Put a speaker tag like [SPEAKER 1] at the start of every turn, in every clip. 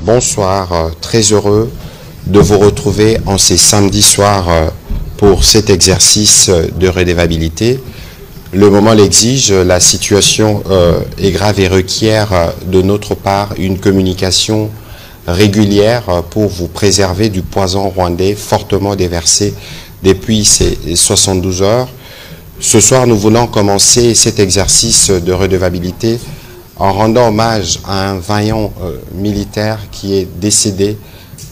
[SPEAKER 1] Bonsoir, très heureux de vous retrouver en ces samedis soirs pour cet exercice de redevabilité. Le moment l'exige, la situation est grave et requiert de notre part une communication régulière pour vous préserver du poison rwandais fortement déversé depuis ces 72 heures. Ce soir, nous voulons commencer cet exercice de redevabilité en rendant hommage à un vaillant militaire qui est décédé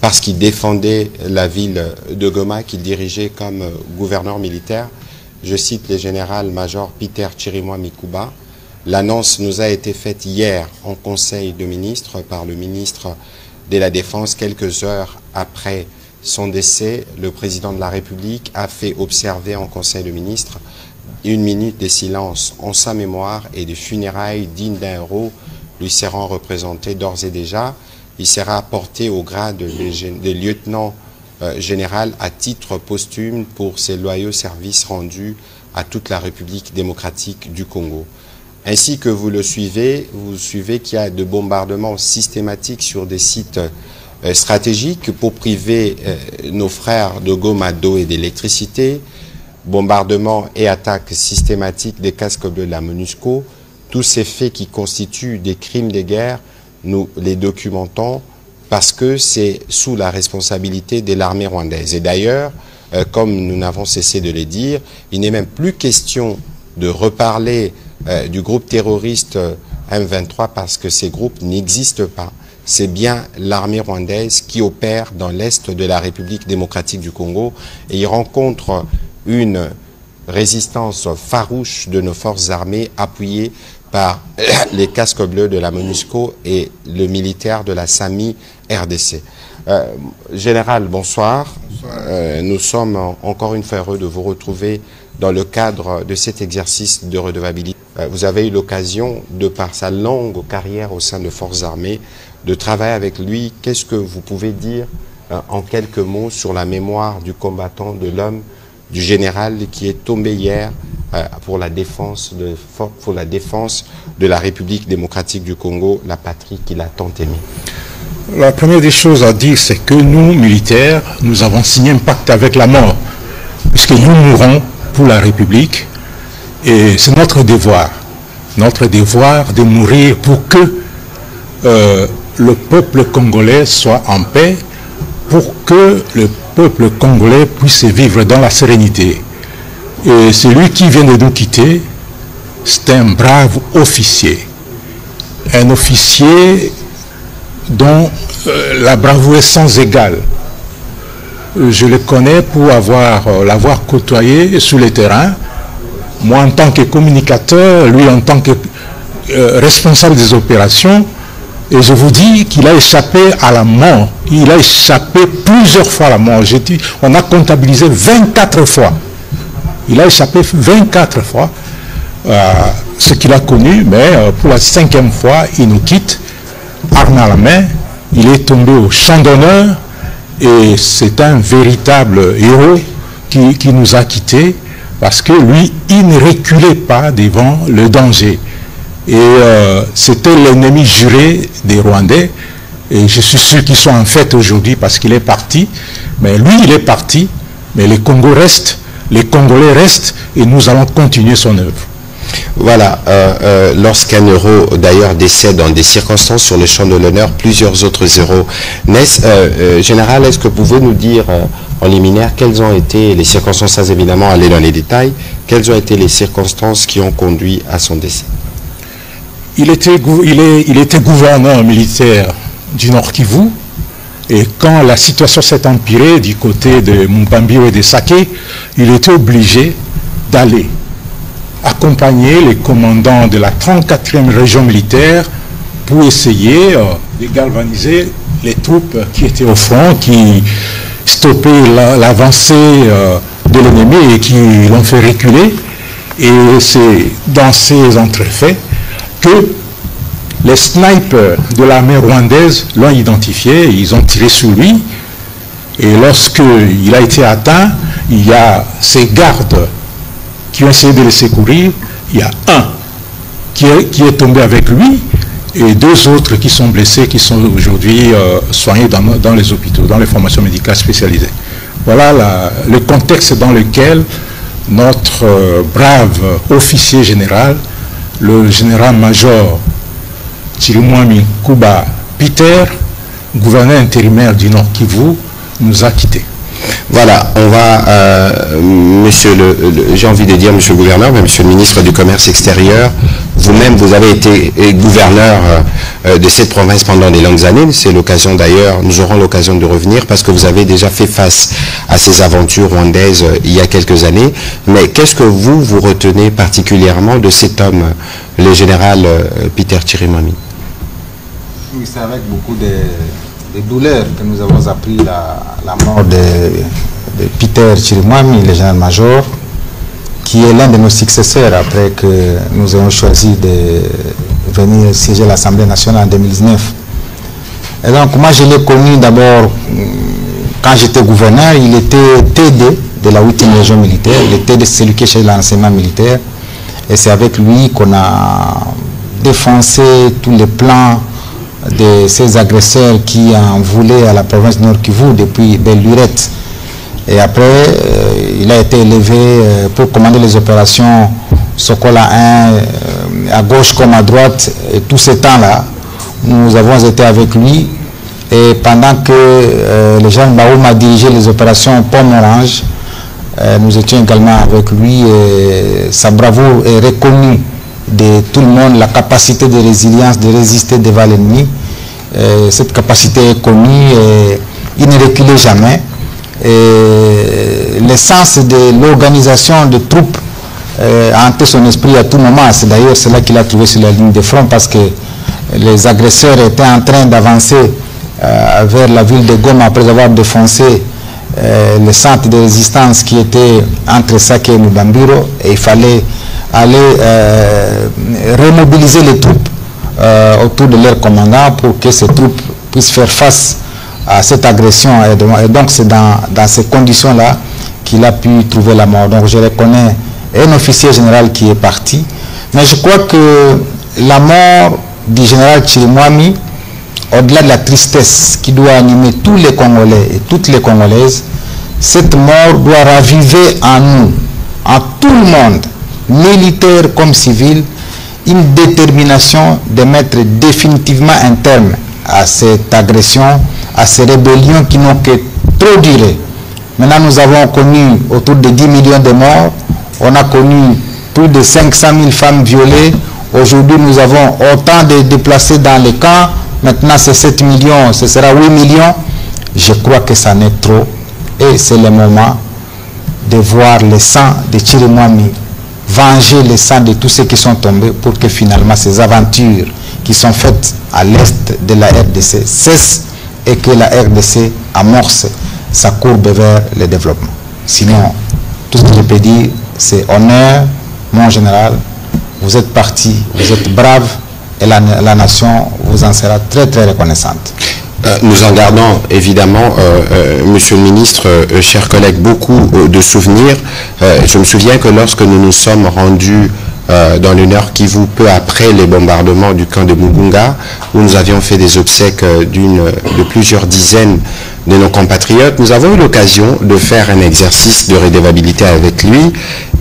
[SPEAKER 1] parce qu'il défendait la ville de Goma, qu'il dirigeait comme gouverneur militaire. Je cite le général-major Peter Chirimwa Mikuba. L'annonce nous a été faite hier en Conseil de ministres par le ministre de la Défense. Quelques heures après son décès, le président de la République a fait observer en Conseil de ministres 1 minute de silence en sa mémoire et de funérailles dignes d'un héros lui seront représentées d'ores et déjà. Il sera porté au grade de lieutenant général à titre posthume pour ses loyaux services rendus à toute la République démocratique du Congo. Ainsi que vous suivez qu'il y a de bombardements systématiques sur des sites stratégiques pour priver nos frères de Goma d'eau et d'électricité, bombardements et attaques systématiques des casques bleus de la MONUSCO. Tous ces faits qui constituent des crimes de guerre, nous les documentons parce que c'est sous la responsabilité de l'armée rwandaise. Et d'ailleurs, comme nous n'avons cessé de le dire, il n'est même plus question de reparler du groupe terroriste M23 parce que ces groupes n'existent pas. C'est bien l'armée rwandaise qui opère dans l'est de la République démocratique du Congo et il rencontre une résistance farouche de nos forces armées appuyées par les casques bleus de la MONUSCO et le militaire de la SAMI RDC. Général, bonsoir. Nous sommes encore une fois heureux de vous retrouver dans le cadre de cet exercice de redevabilité. Vous avez eu l'occasion, de par sa longue carrière au sein de forces armées, de travailler avec lui. Qu'est-ce que vous pouvez dire en quelques mots sur la mémoire du combattant, de l'homme, du général qui est tombé hier pour la défense de la République démocratique du Congo, la patrie qu'il a tant aimée?
[SPEAKER 2] La première des choses à dire, c'est que nous, militaires, nous avons signé un pacte avec la mort, puisque nous mourrons pour la République, et c'est notre devoir de mourir pour que le peuple congolais soit en paix, pour que le peuple congolais puisse vivre dans la sérénité. Et celui qui vient de nous quitter, c'est un brave officier. Un officier dont la bravoure est sans égale. Je le connais pour l'avoir côtoyé sur le terrain. Moi en tant que communicateur, lui en tant que responsable des opérations. Et je vous dis qu'il a échappé à la mort. Il a échappé plusieurs fois à la mort. On a comptabilisé 24 fois. Il a échappé 24 fois ce qu'il a connu, mais pour la 5e fois, il nous quitte, arme à la main. Il est tombé au champ d'honneur et c'est un véritable héros qui nous a quittés parce que lui, il ne reculait pas devant le danger. Et c'était l'ennemi juré des Rwandais. Et je suis sûr qu'ils sont en fête aujourd'hui parce qu'il est parti. Mais lui, il est parti. Mais le Congo reste, les Congolais restent et nous allons continuer son œuvre.
[SPEAKER 1] Voilà, lorsqu'un héros d'ailleurs décède dans des circonstances sur le champ de l'honneur, plusieurs autres héros naissent. Général, est-ce que vous pouvez nous dire en liminaire quelles ont été les circonstances, sans évidemment aller dans les détails, quelles ont été les circonstances qui ont conduit à son décès?
[SPEAKER 2] Il était gouverneur militaire du Nord Kivu, et quand la situation s'est empirée du côté de Mumbambiro et de Saké, il était obligé d'aller accompagner les commandants de la 34e région militaire pour essayer de galvaniser les troupes qui étaient au front, qui stoppaient l'avancée de l'ennemi et qui l'ont fait reculer. Et c'est dans ces entrefaits que les snipers de l'armée rwandaise l'ont identifié, ils ont tiré sur lui. Et lorsqu'il a été atteint, il y a ces gardes qui ont essayé de le secourir. Il y a un qui est tombé avec lui et deux autres qui sont blessés, qui sont aujourd'hui soignés dans les hôpitaux, dans les formations médicales spécialisées. Voilà le contexte dans lequel notre brave officier général, le général-major Chirimwami Kuba Peter, gouverneur intérimaire du Nord Kivu, nous a quittés.
[SPEAKER 1] Voilà, on va, j'ai envie de dire monsieur le gouverneur, mais monsieur le ministre du Commerce extérieur, vous-même, vous avez été gouverneur de cette province pendant des longues années. C'est l'occasion d'ailleurs, nous aurons l'occasion de revenir parce que vous avez déjà fait face à ces aventures rwandaises il y a quelques années. Mais qu'est-ce que vous retenez particulièrement de cet homme, le général Peter Chirimwami?
[SPEAKER 3] Oui, c'est avec beaucoup de douleur que nous avons appris la mort de Peter Chirimwami, le général-major, qui est l'un de nos successeurs après que nous ayons choisi de venir siéger à l'Assemblée nationale en 2019. Et donc moi je l'ai connu d'abord quand j'étais gouverneur, il était TD de la 8e région militaire, il était TD, celui qui est chez l'enseignement militaire, et c'est avec lui qu'on a défoncé tous les plans de ces agresseurs qui en voulaient à la province Nord Kivu depuis Belle-Lurette. Et après, il a été élevé pour commander les opérations Sokola 1, à gauche comme à droite. Et tout ce temps-là, nous avons été avec lui. Et pendant que le général Baoum a dirigé les opérations Pomme-Orange, nous étions également avec lui. Et sa bravoure est reconnue de tout le monde, la capacité de résilience, de résister devant l'ennemi. Cette capacité est connue et il ne reculait jamais. L'essence de l'organisation de troupes a hanté son esprit à tout moment. C'est d'ailleurs cela qu'il a trouvé sur la ligne de front parce que les agresseurs étaient en train d'avancer vers la ville de Goma après avoir défoncé le centre de résistance qui était entre Sake et Lubambiro, et il fallait aller remobiliser les troupes autour de leur commandant pour que ces troupes puissent faire face à cette agression. Et donc c'est dans ces conditions-là qu'il a pu trouver la mort. Donc je reconnais un officier général qui est parti, mais je crois que la mort du général Chirimwami, au-delà de la tristesse qui doit animer tous les Congolais et toutes les Congolaises, cette mort doit raviver en nous, en tout le monde, militaire comme civil, une détermination de mettre définitivement un terme à cette agression, à ces rébellions qui n'ont que trop duré. Maintenant, nous avons connu autour de 10 millions de morts, on a connu plus de 500 000 femmes violées, aujourd'hui nous avons autant de déplacés dans les camps, maintenant c'est 7 millions, ce sera 8 millions. Je crois que ça n'est trop et c'est le moment de voir le sang de Chirimwami, venger le sang de tous ceux qui sont tombés pour que finalement ces aventures qui sont faites à l'est de la RDC cessent et que la RDC amorce sa courbe vers le développement. Sinon, tout ce que je peux dire, c'est honneur, mon général, vous êtes parti, vous êtes brave et la nation vous en sera très très reconnaissante.
[SPEAKER 1] Nous en gardons évidemment, monsieur le ministre, chers collègues, beaucoup de souvenirs. Je me souviens que lorsque nous nous sommes rendus dans le Nord Kivu peu après les bombardements du camp de Mugunga, où nous avions fait des obsèques de plusieurs dizaines de nos compatriotes, nous avons eu l'occasion de faire un exercice de redevabilité avec lui,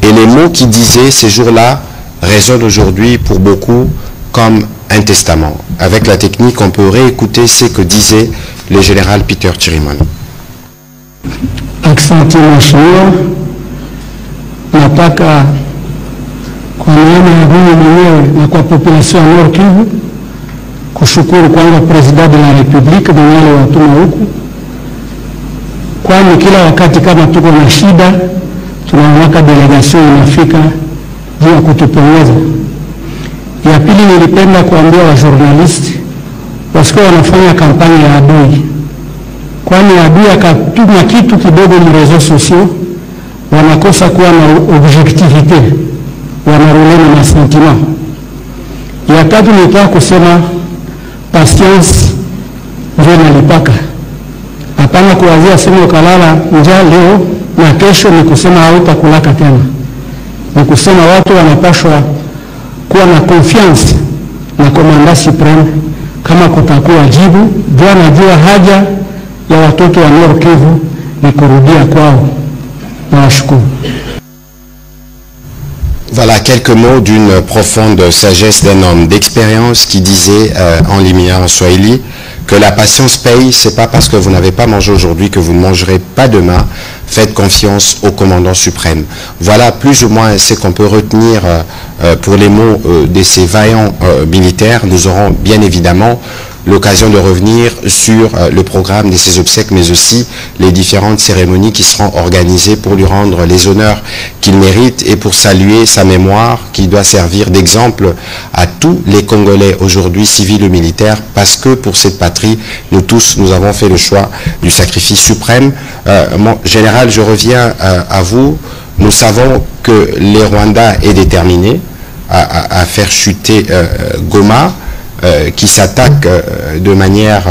[SPEAKER 1] et les mots qu'il disait ces jours-là résonnent aujourd'hui pour beaucoup comme un testament. Avec la technique, on peut réécouter ce que disait le général Peter Chirimwami.
[SPEAKER 4] Asante mheshimiwa, nataka kwa niaba ya mimi mwenyewe na kwa population ya Nord Kivu kushukuru kwanza President de la Republique na wale watuma huku, kwani kila wakati kama tuko na shida tunaona delegation inafika juu kutupongeza. Ya pili, nilipenda kuambia wa journalist Parce que wanafanya kampani ya adui, kwani adui akatuma kitu kidogo ni reseaux sociaux, wanakosa kuwa na objectivité, wanarulena na sentiment. Ya tatu nitaka kusema patience ndio nalipaka. Hapana kuwazia sema ukalala njaa leo na kesho ni kusema hautakulaka tena. Ni kusema watu wanapashwa kuwa na confiance na komanda supreme kama kutakuwa jibu. Ndio anajua haja ya watoto wa Nord Kivu ni kurudia kwao. Nawashukuru.
[SPEAKER 1] Voilà quelques mots d'une profonde sagesse d'un homme d'expérience qui disait en Limia, en Swahili, que la patience paye. C'est pas parce que vous n'avez pas mangé aujourd'hui que vous ne mangerez pas demain. Faites confiance au commandant suprême. Voilà plus ou moins ce qu'on peut retenir pour les mots de ces vaillants militaires. Nous aurons bien évidemment l'occasion de revenir sur le programme de ses obsèques, mais aussi les différentes cérémonies qui seront organisées pour lui rendre les honneurs qu'il mérite et pour saluer sa mémoire qui doit servir d'exemple à tous les Congolais aujourd'hui, civils ou militaires, parce que pour cette patrie, nous tous, nous avons fait le choix du sacrifice suprême. Mon général, je reviens à vous. Nous savons que les Rwandais est déterminé à faire chuter Goma, qui s'attaque de manière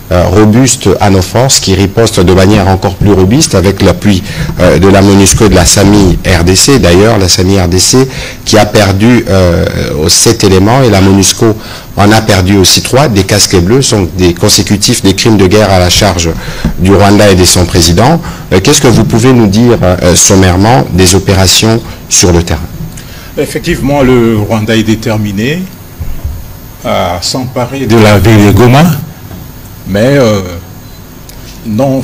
[SPEAKER 1] robuste à nos forces, qui riposte de manière encore plus robuste avec l'appui de la MONUSCO et de la SAMI RDC. D'ailleurs, la SAMI RDC qui a perdu 7 éléments et la MONUSCO en a perdu aussi 3. Des casques bleus sont des consécutifs des crimes de guerre à la charge du Rwanda et de son président. Qu'est-ce que vous pouvez nous dire sommairement des opérations sur le terrain?
[SPEAKER 2] Effectivement, le Rwanda est déterminé à s'emparer de la ville de Goma, mais non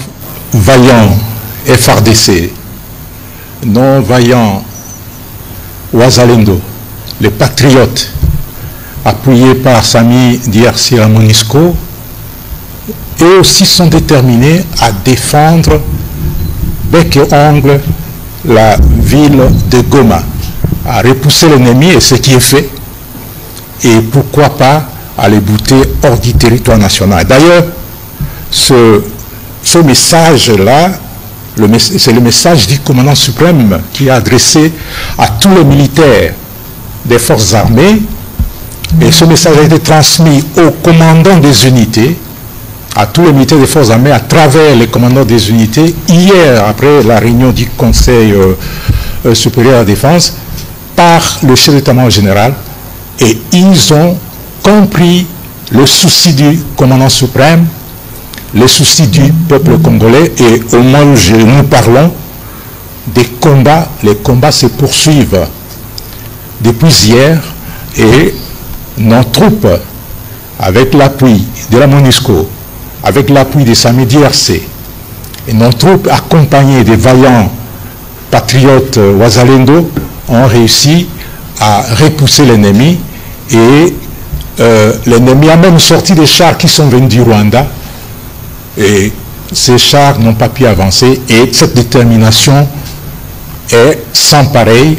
[SPEAKER 2] vaillant FRDC, non vaillant Wazalendo, les patriotes appuyés par Sami DRC et la MONUSCO, eux aussi sont déterminés à défendre bec et ongle la ville de Goma, à repousser l'ennemi, et ce qui est fait, et pourquoi pas à les bouter hors du territoire national. D'ailleurs, ce message-là, c'est le message du commandant suprême qui est adressé à tous les militaires des forces armées, et ce message a été transmis aux commandants des unités, à tous les militaires des forces armées, à travers les commandants des unités, hier, après la réunion du Conseil supérieur à la défense, par le chef d'état-major général, et ils ont compris le souci du commandant suprême, le souci du peuple congolais, et au moment où nous parlons des combats, les combats se poursuivent depuis hier, et nos troupes, avec l'appui de la MONUSCO, avec l'appui des SAMI DRC, et nos troupes accompagnées des vaillants patriotes Wazalendo, ont réussi à repousser l'ennemi, et l'ennemi a même sorti des chars qui sont venus du Rwanda, et ces chars n'ont pas pu avancer, et cette détermination est sans pareil,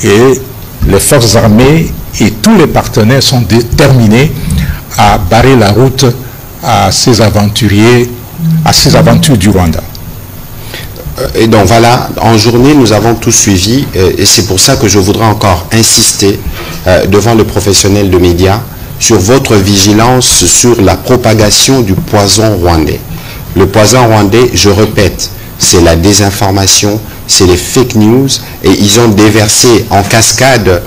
[SPEAKER 2] et les forces armées et tous les partenaires sont déterminés à barrer la route à ces aventuriers, à ces aventures du Rwanda.
[SPEAKER 1] Et donc voilà, en journée, nous avons tout suivi, et c'est pour ça que je voudrais encore insister devant le professionnel de médias sur votre vigilance sur la propagation du poison rwandais. Le poison rwandais, je répète, c'est la désinformation, c'est les fake news, et ils ont déversé en cascade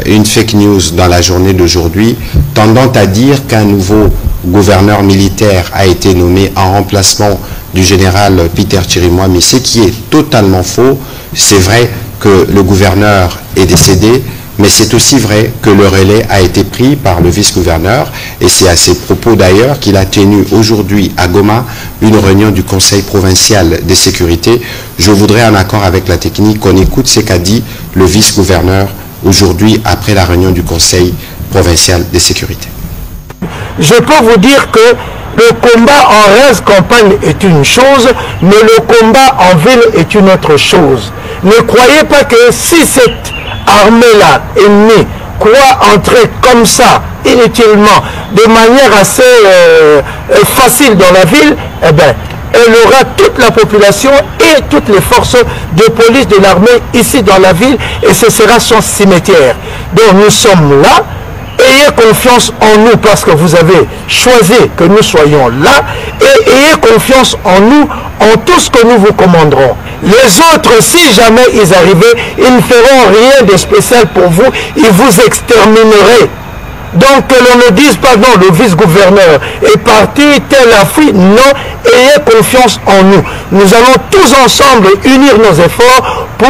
[SPEAKER 1] une fake news dans la journée d'aujourd'hui, tendant à dire qu'un nouveau gouverneur militaire a été nommé en remplacement du général Peter Chirimwami, ce qui est totalement faux. C'est vrai que le gouverneur est décédé, mais c'est aussi vrai que le relais a été pris par le vice-gouverneur, et c'est à ces propos d'ailleurs qu'il a tenu aujourd'hui à Goma une réunion du Conseil provincial de sécurité. Je voudrais, en accord avec la technique, qu'on écoute ce qu'a dit le vice-gouverneur aujourd'hui après la réunion du Conseil provincial de sécurité.
[SPEAKER 5] Je peux vous dire que le combat en race campagne est une chose, mais le combat en ville est une autre chose. Ne croyez pas que si cette armée-là ennemie croit entrer comme ça, inutilement, de manière assez facile dans la ville, eh bien, elle aura toute la population et toutes les forces de police de l'armée ici dans la ville, et ce sera son cimetière. Donc nous sommes là. Ayez confiance en nous parce que vous avez choisi que nous soyons là, et ayez confiance en nous, en tout ce que nous vous commanderons. Les autres, si jamais ils arrivaient, ils ne feront rien de spécial pour vous, ils vous extermineraient. Donc que l'on ne dise pas non, le vice-gouverneur est parti, tel a fui. Non, ayez confiance en nous. Nous allons tous ensemble unir nos efforts pour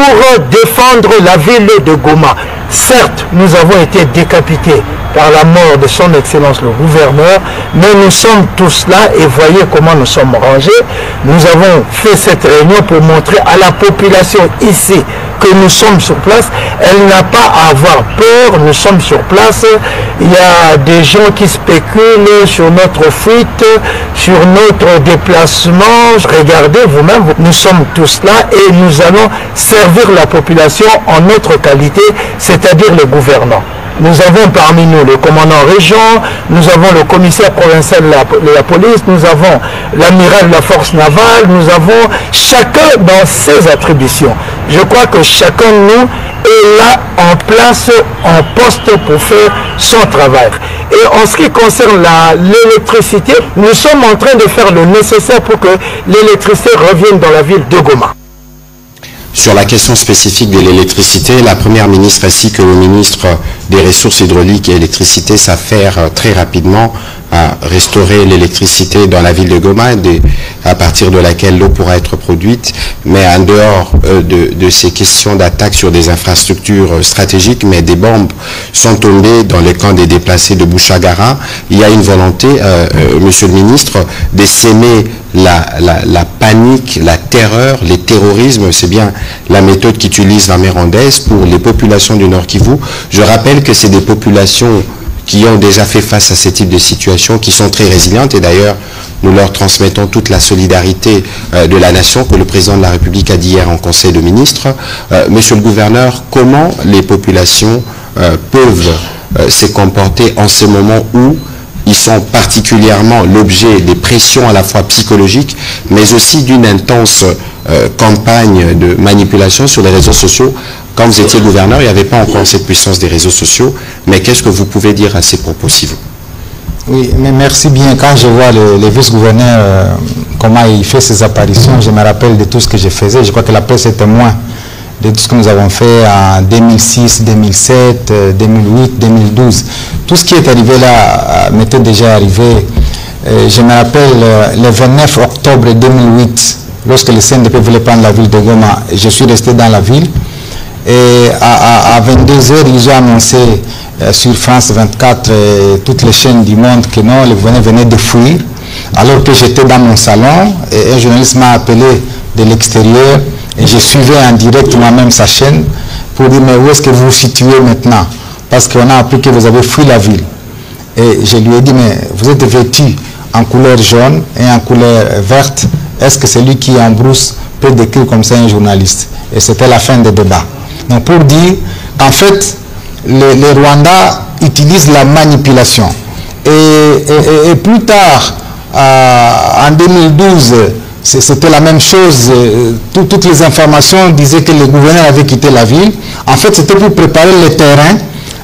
[SPEAKER 5] défendre la ville de Goma. Certes, nous avons été décapités par la mort de son Excellence le gouverneur, mais nous sommes tous là et voyez comment nous sommes rangés. Nous avons fait cette réunion pour montrer à la population ici que nous sommes sur place. Elle n'a pas à avoir peur, nous sommes sur place. Il y a des gens qui spéculent sur notre fuite, sur notre déplacement. Regardez vous-même, nous sommes tous là et nous allons servir la population en notre qualité, c'est-à-dire les gouvernants. Nous avons parmi nous le commandant région, nous avons le commissaire provincial de la police, nous avons l'amiral de la force navale, nous avons chacun dans ses attributions. Je crois que chacun de nous est là en place, en poste pour faire son travail. Et en ce qui concerne l'électricité, nous sommes en train de faire le nécessaire pour que l'électricité revienne dans la ville de Goma.
[SPEAKER 1] Sur la question spécifique de l'électricité, la Première ministre ainsi que le ministre des Ressources hydrauliques et électricité s'affairent très rapidement à restaurer l'électricité dans la ville de Goma, à partir de laquelle l'eau pourra être produite. Mais en dehors de ces questions d'attaque sur des infrastructures stratégiques, mais des bombes sont tombées dans le camp des déplacés de Bouchagara. Il y a une volonté, Monsieur le ministre, de s'aimer la panique, la terreur, les terrorismes. C'est bien la méthode qu'utilise l'armée rwandaise pour les populations du Nord Kivu. Je rappelle que c'est des populations qui ont déjà fait face à ce type de situation, qui sont très résilientes, et d'ailleurs nous leur transmettons toute la solidarité de la nation que le président de la République a dit hier en Conseil de ministres. Monsieur le gouverneur, comment les populations peuvent se comporter en ce moment où ils sont particulièrement l'objet des pressions à la fois psychologiques, mais aussi d'une intense campagne de manipulation sur les réseaux sociaux? Quand vous étiez gouverneur, il n'y avait pas encore cette puissance des réseaux sociaux, mais qu'est-ce que vous pouvez dire à ces propos, s'il vous plaît?
[SPEAKER 3] Oui, mais merci bien. Quand je vois le vice-gouverneur, comment il fait ses apparitions, je me rappelle de tout ce que je faisais. Je crois que la presse est témoin de tout ce que nous avons fait en 2006, 2007, 2008, 2012. Tout ce qui est arrivé là m'était déjà arrivé. Je me rappelle le 29 octobre 2008, lorsque le CNDP voulait prendre la ville de Goma, je suis resté dans la ville. Et à 22h, ils ont annoncé sur France 24 et toutes les chaînes du monde que non, le gouverneur venait de fuir. Alors que j'étais dans mon salon, et un journaliste m'a appelé de l'extérieur et je suivais en direct moi-même sa chaîne pour dire mais où est-ce que vous vous situez maintenant? Parce qu'on a appris que vous avez fui la ville. Et je lui ai dit mais vous êtes vêtu en couleur jaune et en couleur verte. Est-ce que celui qui est en brousse peut décrire comme ça un journaliste? Et c'était la fin des débats. Donc pour dire qu'en fait, les Rwandais utilisent la manipulation. Et plus tard, en 2012, c'était la même chose. Toutes les informations disaient que le gouverneur avait quitté la ville. En fait, c'était pour préparer le terrain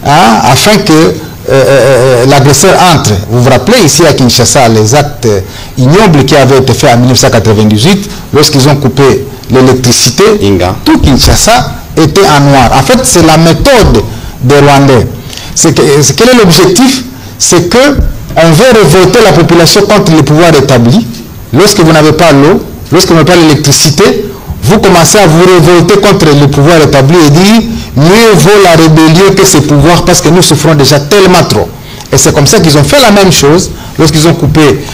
[SPEAKER 3] afin que l'agresseur entre. Vous vous rappelez ici à Kinshasa les actes ignobles qui avaient été faits en 1998 lorsqu'ils ont coupé l'électricité. Tout Kinshasa était en noir. En fait, c'est la méthode des Rwandais. Quel est l'objectif? C'est que on veut révolter la population contre le pouvoir établi. Lorsque vous n'avez pas l'eau, lorsque vous n'avez pas l'électricité, vous commencez à vous révolter contre le pouvoir établi et dire mieux vaut la rébellion que ce pouvoir parce que nous souffrons déjà tellement trop. Et c'est comme ça qu'ils ont fait la même chose lorsqu'ils ont coupé,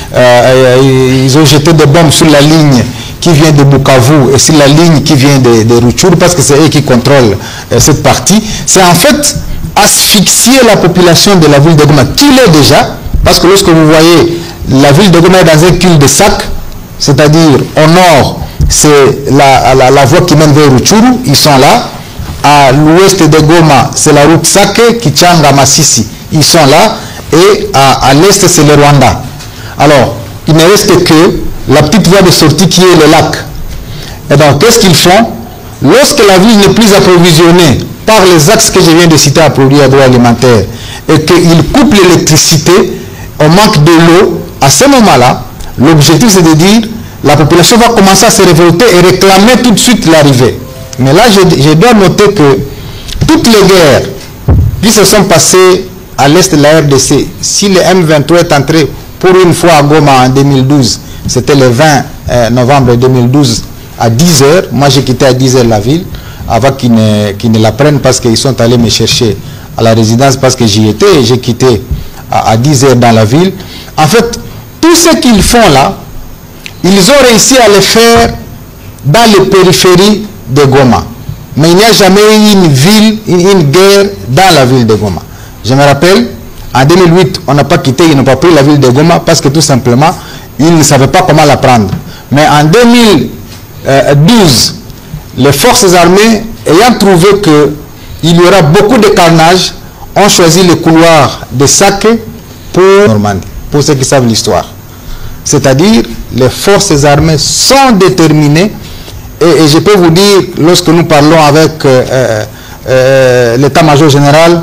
[SPEAKER 3] ils ont jeté des bombes sur la ligne qui vient de Bukavu et sur la ligne qui vient de Rutshuru parce que c'est eux qui contrôlent cette partie. C'est en fait asphyxier la population de la ville de Goma, qui l'est déjà, parce que lorsque vous voyez la ville de Goma est dans un cul-de-sac, c'est-à-dire au nord, c'est la voie qui mène vers Rutshuru, ils sont là. à l'ouest de Goma, c'est la route Sake, Kichanga, Massissi. Ils sont là. Et à l'est, c'est le Rwanda. Alors, il ne reste que la petite voie de sortie qui est le lac. Et donc, qu'est-ce qu'ils font? Lorsque la ville n'est plus approvisionnée par les axes que je viens de citer à produits agroalimentaires et qu'ils coupent l'électricité, on manque de l'eau, à ce moment-là, l'objectif c'est de dire la population va commencer à se révolter et réclamer tout de suite l'arrivée. Mais là, je dois noter que toutes les guerres qui se sont passées à l'est de la RDC, si le M23 est entré pour une fois à Goma en 2012, c'était le 20 novembre 2012 à 10h, moi j'ai quitté à 10h la ville, avant qu'ils ne la prennent parce qu'ils sont allés me chercher à la résidence parce que j'y étais et j'ai quitté à 10h dans la ville. En fait, tout ce qu'ils font là, ils ont réussi à le faire dans les périphéries de Goma. Mais il n'y a jamais eu une guerre dans la ville de Goma. Je me rappelle, en 2008, on n'a pas quitté, ils n'ont pas pris la ville de Goma parce que tout simplement, ils ne savaient pas comment la prendre. Mais en 2012, les forces armées, ayant trouvé qu'il y aura beaucoup de carnage, ont choisi le couloir de Sake pour Normandie, pour ceux qui savent l'histoire. C'est-à-dire, les forces armées sont déterminées, et je peux vous dire, lorsque nous parlons avec l'état-major général,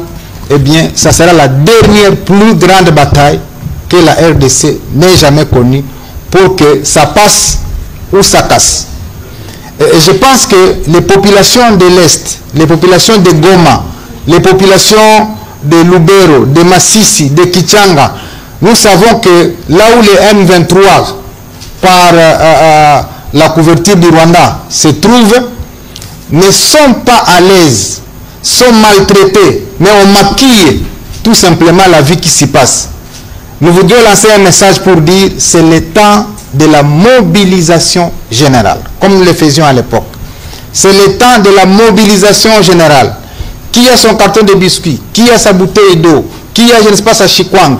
[SPEAKER 3] eh bien, ça sera la dernière plus grande bataille que la RDC n'ait jamais connue pour que ça passe ou ça casse. Et je pense que les populations de l'Est, les populations de Goma, les populations de Lubero, de Massissi, de Kichanga, nous savons que là où les M23, par la couverture du Rwanda, se trouvent, ne sont pas à l'aise, sont maltraités, mais on maquille tout simplement la vie qui s'y passe. Nous voudrions lancer un message pour dire que c'est le temps de la mobilisation générale, comme nous le faisions à l'époque. C'est le temps de la mobilisation générale. Qui a son carton de biscuits? Qui a sa bouteille d'eau? Qui a, je ne sais pas, sa chikwang?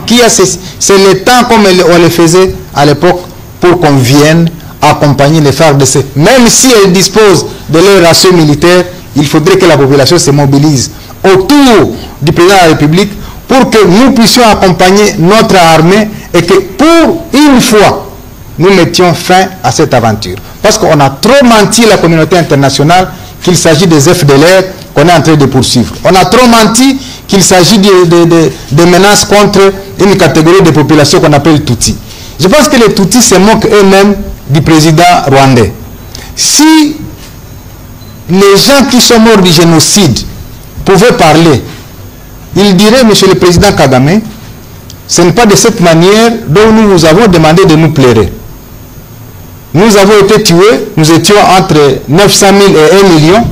[SPEAKER 3] C'est le temps comme on le faisait à l'époque pour qu'on vienne accompagner les FARDC. Même si elles disposent de leur ratio militaire, il faudrait que la population se mobilise autour du président de la République pour que nous puissions accompagner notre armée et que pour une fois, nous mettions fin à cette aventure. Parce qu'on a trop menti à la communauté internationale qu'il s'agit des FDLR qu'on est en train de poursuivre. On a trop menti qu'il s'agit de menaces contre une catégorie de population qu'on appelle Tutsi. Je pense que les Tutsis se moquent eux-mêmes du président rwandais. Si les gens qui sont morts du génocide pouvaient parler, ils diraient, monsieur le président Kagame, ce n'est pas de cette manière dont nous vous avons demandé de nous plaire. Nous avons été tués, nous étions entre 900 000 et 1 million,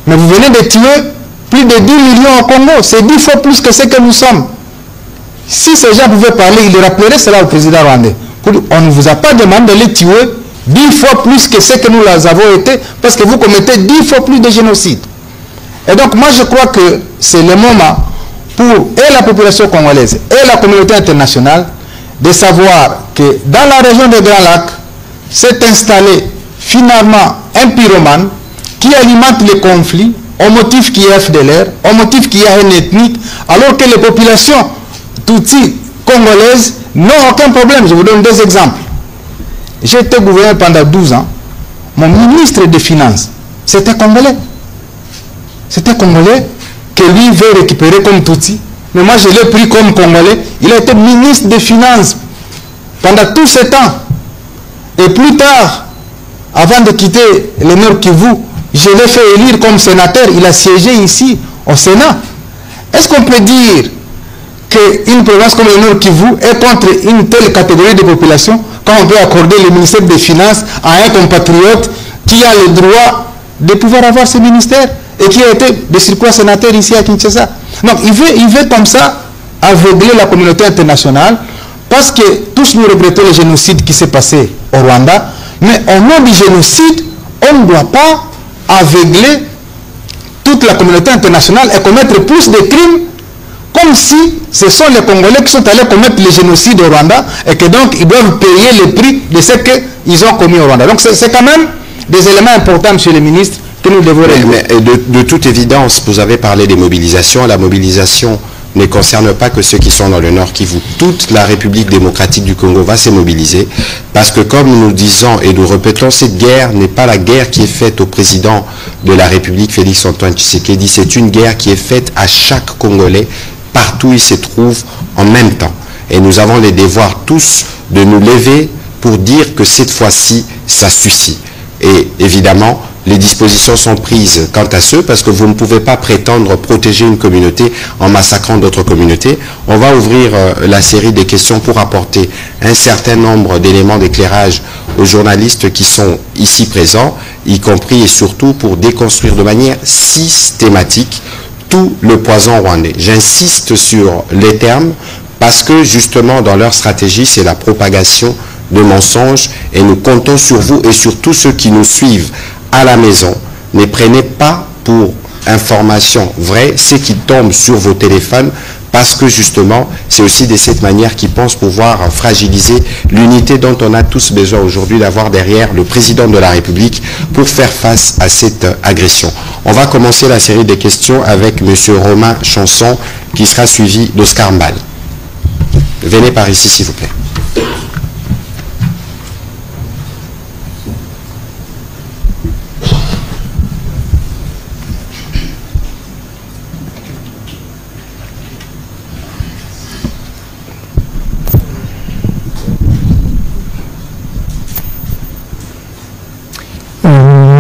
[SPEAKER 3] mais vous venez de tuer plus de 10 millions au Congo, c'est 10 fois plus que ce que nous sommes. Si ces gens pouvaient parler, ils rappelleraient cela au président rwandais. On ne vous a pas demandé de les tuer 10 fois plus que ce que nous avons été, parce que vous commettez 10 fois plus de génocide. Et donc moi je crois que c'est le moment pour et la population congolaise et la communauté internationale de savoir que dans la région des Grands Lacs s'est installé finalement un pyromane qui alimente les conflits au motif qu'il y a FDLR, au motif qu'il y a une ethnique, alors que les populations Tutsi congolaises n'ont aucun problème. Je vous donne deux exemples. J'ai été gouverneur pendant 12 ans. Mon ministre des Finances, c'était Congolais. C'était Congolais que lui veut récupérer comme Tutsi. Mais moi, je l'ai pris comme Congolais. Il a été ministre des Finances pendant tout ce temps. Et plus tard, avant de quitter le Nord Kivu, je l'ai fait élire comme sénateur. Il a siégé ici, au Sénat. Est-ce qu'on peut dire qu'une province comme le Nord Kivu est contre une telle catégorie de population quand on peut accorder le ministère des Finances à un compatriote qui a le droit de pouvoir avoir ce ministère et qui a été de surcroît sénateur ici à Kinshasa? Donc il veut comme ça aveugler la communauté internationale parce que tous nous regrettons le génocide qui s'est passé au Rwanda, mais au nom du génocide, on ne doit pas aveugler toute la communauté internationale et commettre plus de crimes comme si ce sont les Congolais qui sont allés commettre le génocide au Rwanda et que donc ils doivent payer le prix de ce qu'ils ont commis au Rwanda. Donc c'est quand même des éléments importants, monsieur le ministre,
[SPEAKER 5] que nous devons régler.
[SPEAKER 1] Mais de toute évidence, vous avez parlé des mobilisations. La mobilisation ne concerne pas que ceux qui sont dans le Nord Kivu. Toute la République démocratique du Congo va se mobiliser parce que, comme nous disons et nous répétons, cette guerre n'est pas la guerre qui est faite au président de la République, Félix Antoine Tshisekedi. C'est une guerre qui est faite à chaque Congolais, partout où il se trouve, en même temps. Et nous avons les devoirs tous de nous lever pour dire que cette fois-ci, ça suffit. Et évidemment, les dispositions sont prises quant à ceux, parce que vous ne pouvez pas prétendre protéger une communauté en massacrant d'autres communautés. On va ouvrir la série des questions pour apporter un certain nombre d'éléments d'éclairage aux journalistes qui sont ici présents, y compris et surtout pour déconstruire de manière systématique tout le poison rwandais. J'insiste sur les termes parce que justement dans leur stratégie, c'est la propagation de mensonges et nous comptons sur vous et sur tous ceux qui nous suivent à la maison. Ne prenez pas pour information vraie ce qui tombe sur vos téléphones parce que justement, c'est aussi de cette manière qu'ils pensent pouvoir fragiliser l'unité dont on a tous besoin aujourd'hui d'avoir derrière le président de la République pour faire face à cette agression. On va commencer la série des questions avec M. Romain Chanson qui sera suivi d'Oscar Mbal. Venez par ici s'il vous plaît.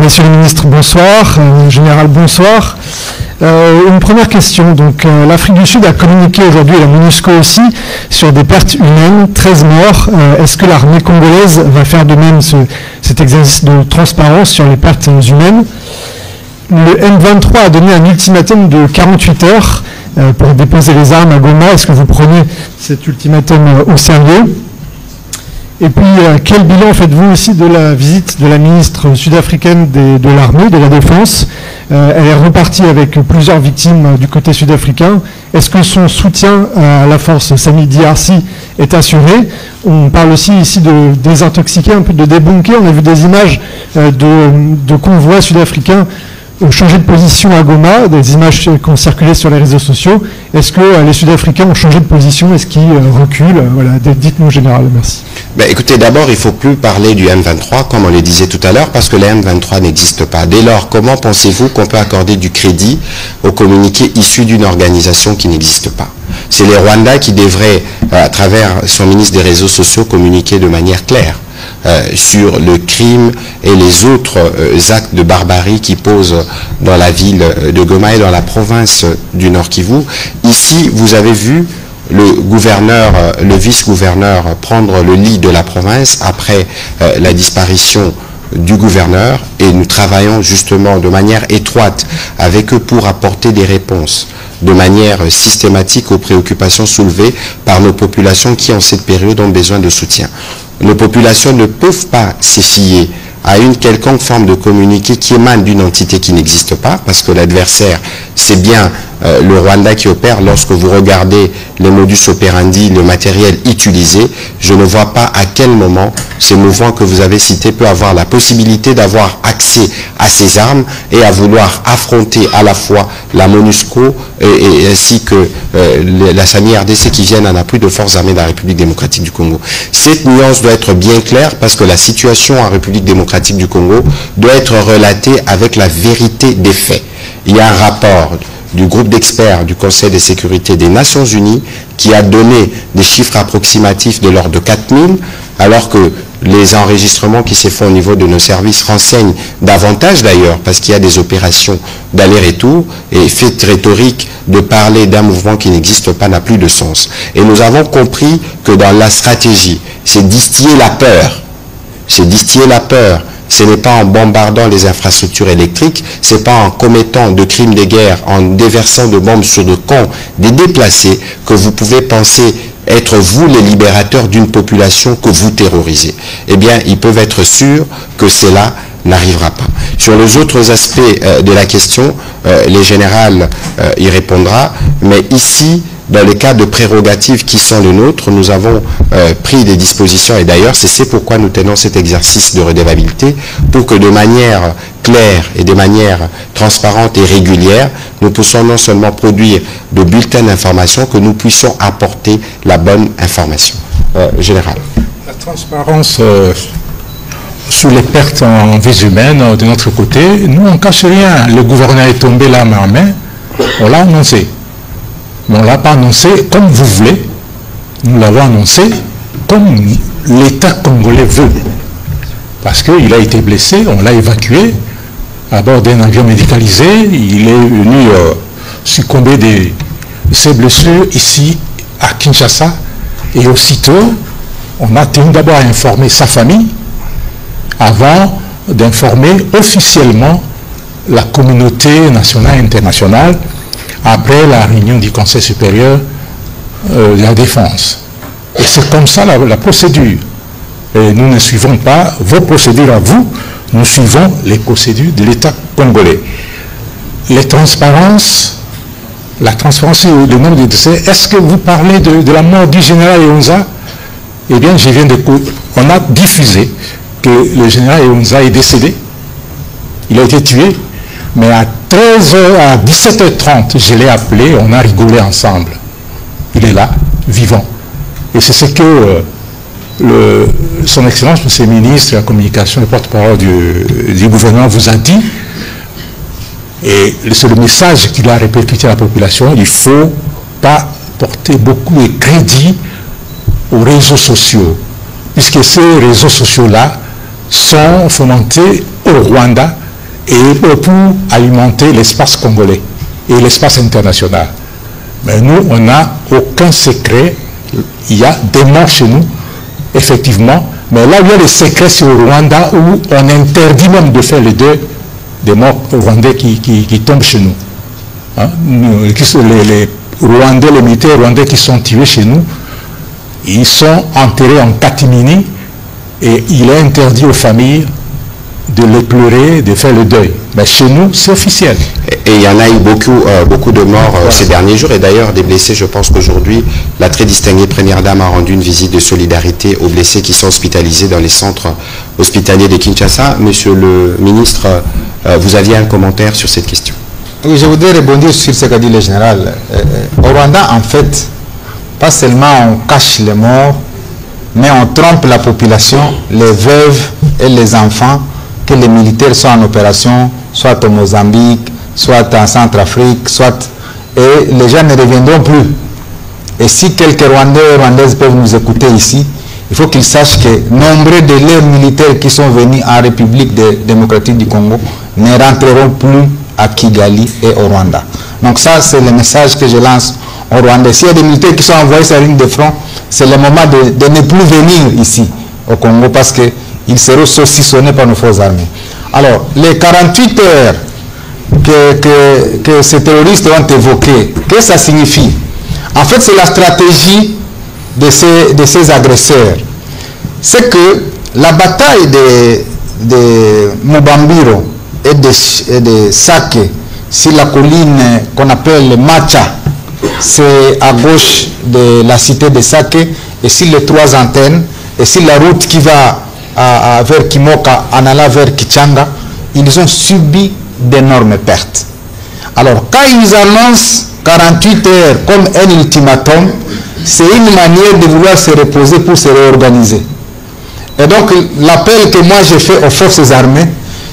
[SPEAKER 6] Monsieur le ministre, bonsoir. Général, bonsoir. Une première question. Donc, l'Afrique du Sud a communiqué aujourd'hui, la MONUSCO aussi, sur des pertes humaines, 13 morts. Est-ce que l'armée congolaise va faire de même cet exercice de transparence sur les pertes humaines? Le M23 a donné un ultimatum de 48 heures pour déposer les armes à Goma. Est-ce que vous prenez cet ultimatum au sérieux? Et puis, quel bilan faites-vous aussi de la visite de la ministre sud-africaine de l'armée, de la défense? Elle est repartie avec plusieurs victimes du côté sud-africain. Est-ce que son soutien à la force Sami DRC est assuré? On parle aussi ici de désintoxiquer, un peu de débunker. On a vu des images de convois sud-africains changé de position à Goma, des images qui ont circulé sur les réseaux sociaux. Est-ce que les Sud-Africains ont changé de position? Est-ce qu'ils reculent? Voilà, dites-nous, général, merci.
[SPEAKER 1] Ben, écoutez, d'abord, il ne faut plus parler du M23, comme on le disait tout à l'heure, parce que le M23 n'existe pas. Dès lors, comment pensez-vous qu'on peut accorder du crédit aux communiqués issus d'une organisation qui n'existe pas? C'est les Rwandais qui devraient, à travers son ministre des réseaux sociaux, communiquer de manière claire sur le crime et les autres actes de barbarie qui posent dans la ville de Goma et dans la province du Nord Kivu. Ici, vous avez vu le vice-gouverneur prendre le lead de la province après la disparition du gouverneur, et nous travaillons justement de manière étroite avec eux pour apporter des réponses de manière systématique aux préoccupations soulevées par nos populations qui en cette période ont besoin de soutien. Nos populations ne peuvent pas se fier à une quelconque forme de communiqué qui émane d'une entité qui n'existe pas, parce que l'adversaire, c'est bien le Rwanda qui opère. Lorsque vous regardez les modus operandi, le matériel utilisé, je ne vois pas à quel moment ce mouvement que vous avez cité peut avoir la possibilité d'avoir accès à ces armes et à vouloir affronter à la fois la MONUSCO et ainsi que la SAMI RDC qui viennent en appui de forces armées de la République démocratique du Congo. Cette nuance doit être bien claire parce que la situation en République démocratique du Congo doit être relatée avec la vérité des faits. Il y a un rapport du groupe d'experts du Conseil de sécurité des Nations Unies qui a donné des chiffres approximatifs de l'ordre de 4000, alors que les enregistrements qui se font au niveau de nos services renseignent davantage d'ailleurs, parce qu'il y a des opérations d'aller-retour, et fait rhétorique de parler d'un mouvement qui n'existe pas n'a plus de sens. Et nous avons compris que dans la stratégie, c'est distiller la peur. C'est distiller la peur. Ce n'est pas en bombardant les infrastructures électriques, ce n'est pas en commettant de crimes de guerre, en déversant de bombes sur le camp des déplacés que vous pouvez penser être vous les libérateurs d'une population que vous terrorisez. Eh bien, ils peuvent être sûrs que c'est là n'arrivera pas. Sur les autres aspects de la question, le général y répondra, mais ici, dans les cas de prérogatives qui sont les nôtres, nous avons pris des dispositions, et d'ailleurs c'est pourquoi nous tenons cet exercice de redevabilité, pour que de manière claire et de manière transparente et régulière, nous puissions non seulement produire de bulletins d'information, que nous puissions apporter la bonne information. Général.
[SPEAKER 2] La transparence sur les pertes en vies humaines de notre côté, nous on ne cache rien. Le gouverneur est tombé là main en main, on l'a annoncé. Mais on ne l'a pas annoncé comme vous voulez, nous l'avons annoncé comme l'État congolais veut. Parce qu'il a été blessé, on l'a évacué à bord d'un avion médicalisé, il est venu succomber de ses blessures ici à Kinshasa, et aussitôt, on a tenu d'abord à informer sa famille avant d'informer officiellement la communauté nationale et internationale après la réunion du Conseil supérieur de la défense. Et c'est comme ça la procédure. Et nous ne suivons pas vos procédures à vous, nous suivons les procédures de l'État congolais. La transparence sur le nombre de décès, est-ce que vous parlez de la mort du général Eunza? Eh bien, on a diffusé que le général Eunza est décédé, il a été tué, mais à 17h30, je l'ai appelé, on a rigolé ensemble. Il est là, vivant. Et c'est ce que son Excellence, M. le ministre de la Communication, le porte-parole du gouvernement vous a dit. Et c'est le message qu'il a répercuté à la population. Il ne faut pas porter beaucoup de crédit aux réseaux sociaux, puisque ces réseaux sociaux-là sont fomentés au Rwanda et pour alimenter l'espace congolais et l'espace international. Mais nous, on n'a aucun secret. Il y a des morts chez nous, effectivement, mais là où il y a des secrets, c'est au Rwanda, où on interdit même de faire les deuil des morts rwandais qui tombent chez nous. Hein? Les Rwandais, les militaires rwandais qui sont tués chez nous, ils sont enterrés en catimini et il est interdit aux familles de les pleurer, de faire le deuil. Mais chez nous, c'est officiel.
[SPEAKER 1] Et il y en a eu beaucoup de morts ces derniers jours, et d'ailleurs des blessés. Je pense qu'aujourd'hui, la très distinguée Première Dame a rendu une visite de solidarité aux blessés qui sont hospitalisés dans les centres hospitaliers de Kinshasa. Monsieur le ministre, vous aviez un commentaire sur cette question?
[SPEAKER 3] Oui, je voudrais rebondir sur ce qu'a dit le général. Au Rwanda, en fait, pas seulement on cache les morts, mais on trompe la population, les veuves et les enfants, que les militaires soient en opération, soit au Mozambique, soit en Centrafrique, soit... Et les gens ne reviendront plus. Et si quelques Rwandais et Rwandaises peuvent nous écouter ici, il faut qu'ils sachent que nombreux de leurs militaires qui sont venus en République démocratique du Congo ne rentreront plus à Kigali et au Rwanda. Donc ça, c'est le message que je lance au Rwanda. S'il y a des militaires qui sont envoyés sur la ligne de front, c'est le moment de ne plus venir ici au Congo parce qu'ils seront saucissonnés par nos forces armées. Alors, les 48 heures que ces terroristes ont évoquées, qu'est-ce que ça signifie? En fait, c'est la stratégie de ces agresseurs. C'est que la bataille de Mubambiro et de Sake, sur la colline qu'on appelle Macha, c'est à gauche de la cité de Sake, et sur les 3 antennes, et sur la route qui va vers Kimoka, en allant vers Kichanga, ils ont subi d'énormes pertes. Alors, quand ils annoncent 48 heures comme un ultimatum, c'est une manière de vouloir se reposer pour se réorganiser. Et donc, l'appel que moi j'ai fait aux forces armées,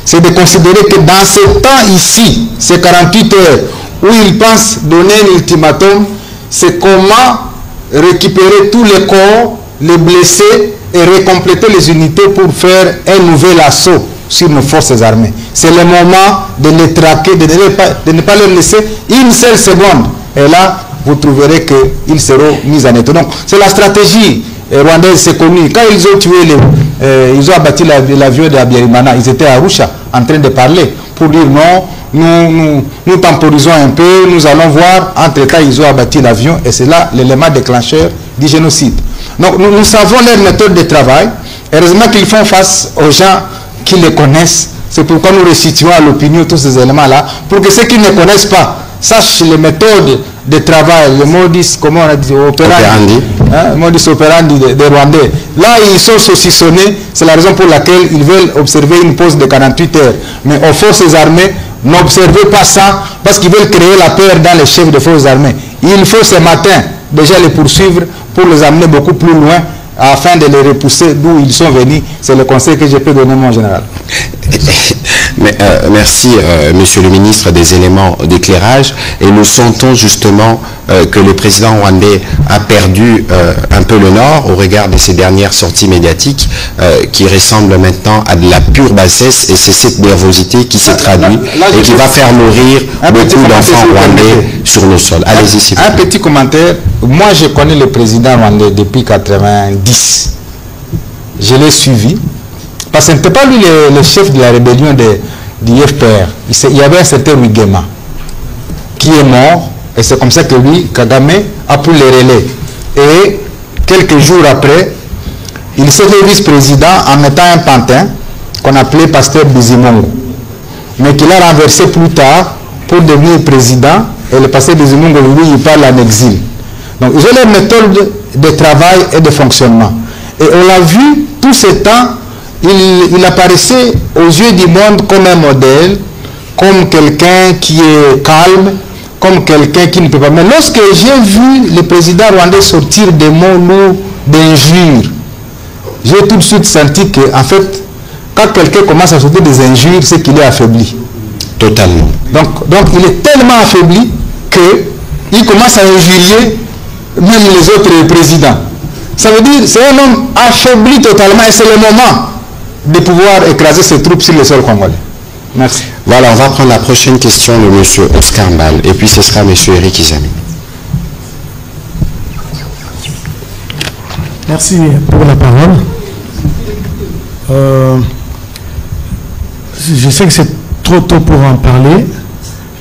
[SPEAKER 3] c'est de considérer que dans ce temps ici, ces 48 heures, où ils pensent donner un ultimatum, c'est comment récupérer tous les corps, les blessés, et recompléter les unités pour faire un nouvel assaut sur nos forces armées. C'est le moment de les traquer, de ne pas leur laisser une seule seconde. Et là, vous trouverez qu'ils seront mis en état. Donc, c'est la stratégie rwandaise, c'est connu. Quand ils ont tué, ils ont abattu l'avion de Abiyarimana, ils étaient à Arusha en train de parler pour dire non, nous temporisons un peu, nous allons voir. Entre-temps, ils ont abattu l'avion et c'est là l'élément déclencheur du génocide. Donc, nous savons leur méthode de travail. Heureusement qu'ils font face aux gens qui les connaissent C'est pourquoi nous restituons à l'opinion tous ces éléments-là, pour que ceux qui ne connaissent pas sachent les méthodes de travail, le modus, comment on a dit, operandi, hein, modus operandi des Rwandais. Là, ils sont saucissonnés, c'est la raison pour laquelle ils veulent observer une pause de 48 heures. Mais aux forces armées, n'observez pas ça, parce qu'ils veulent créer la peur dans les chefs de forces armées. Il faut ce matin déjà les poursuivre pour les amener beaucoup plus loin, afin de les repousser d'où ils sont venus. C'est le conseil que je peux donner, mon général.
[SPEAKER 1] Merci, Monsieur le ministre, des éléments d'éclairage. Et nous sentons justement que le président rwandais a perdu un peu le nord au regard de ses dernières sorties médiatiques qui ressemblent maintenant à de la pure bassesse, et c'est cette nervosité qui s'est traduite et qui va faire mourir beaucoup d'enfants rwandais sur nos sols. Allez-y, s'il vous plaît.
[SPEAKER 3] Un petit commentaire. Moi, je connais le président rwandais depuis 1990. Je l'ai suivi. Parce que ce n'était pas lui le chef de la rébellion du FPR. Il y avait un certain Rwigema qui est mort, et c'est comme ça que lui, Kagame, a pris le relais. Et quelques jours après, il s'est fait vice-président en mettant un pantin qu'on appelait Pasteur Bizimungu, mais qu'il a renversé plus tard pour devenir président, et le Pasteur Bizimungu, lui, il parle en exil. Donc, ils ont leur méthode de travail et de fonctionnement. Et on l'a vu tout ce temps. Il apparaissait aux yeux du monde comme un modèle, comme quelqu'un qui est calme, comme quelqu'un qui ne peut pas... Mais lorsque j'ai vu le président rwandais sortir des mots lourds d'injures, j'ai tout de suite senti que, en fait, quand quelqu'un commence à sortir des injures, c'est qu'il est affaibli.
[SPEAKER 1] Totalement.
[SPEAKER 3] Donc il est tellement affaibli qu'il commence à injurier même les autres présidents. Ça veut dire c'est un homme affaibli totalement, et c'est le moment de pouvoir écraser ses troupes sur le sol congolais. Merci.
[SPEAKER 1] Voilà, on va prendre la prochaine question de M. Oscar Mbal, et puis ce sera M. Eric Izami.
[SPEAKER 6] Merci pour la parole. Je sais que c'est trop tôt pour en parler.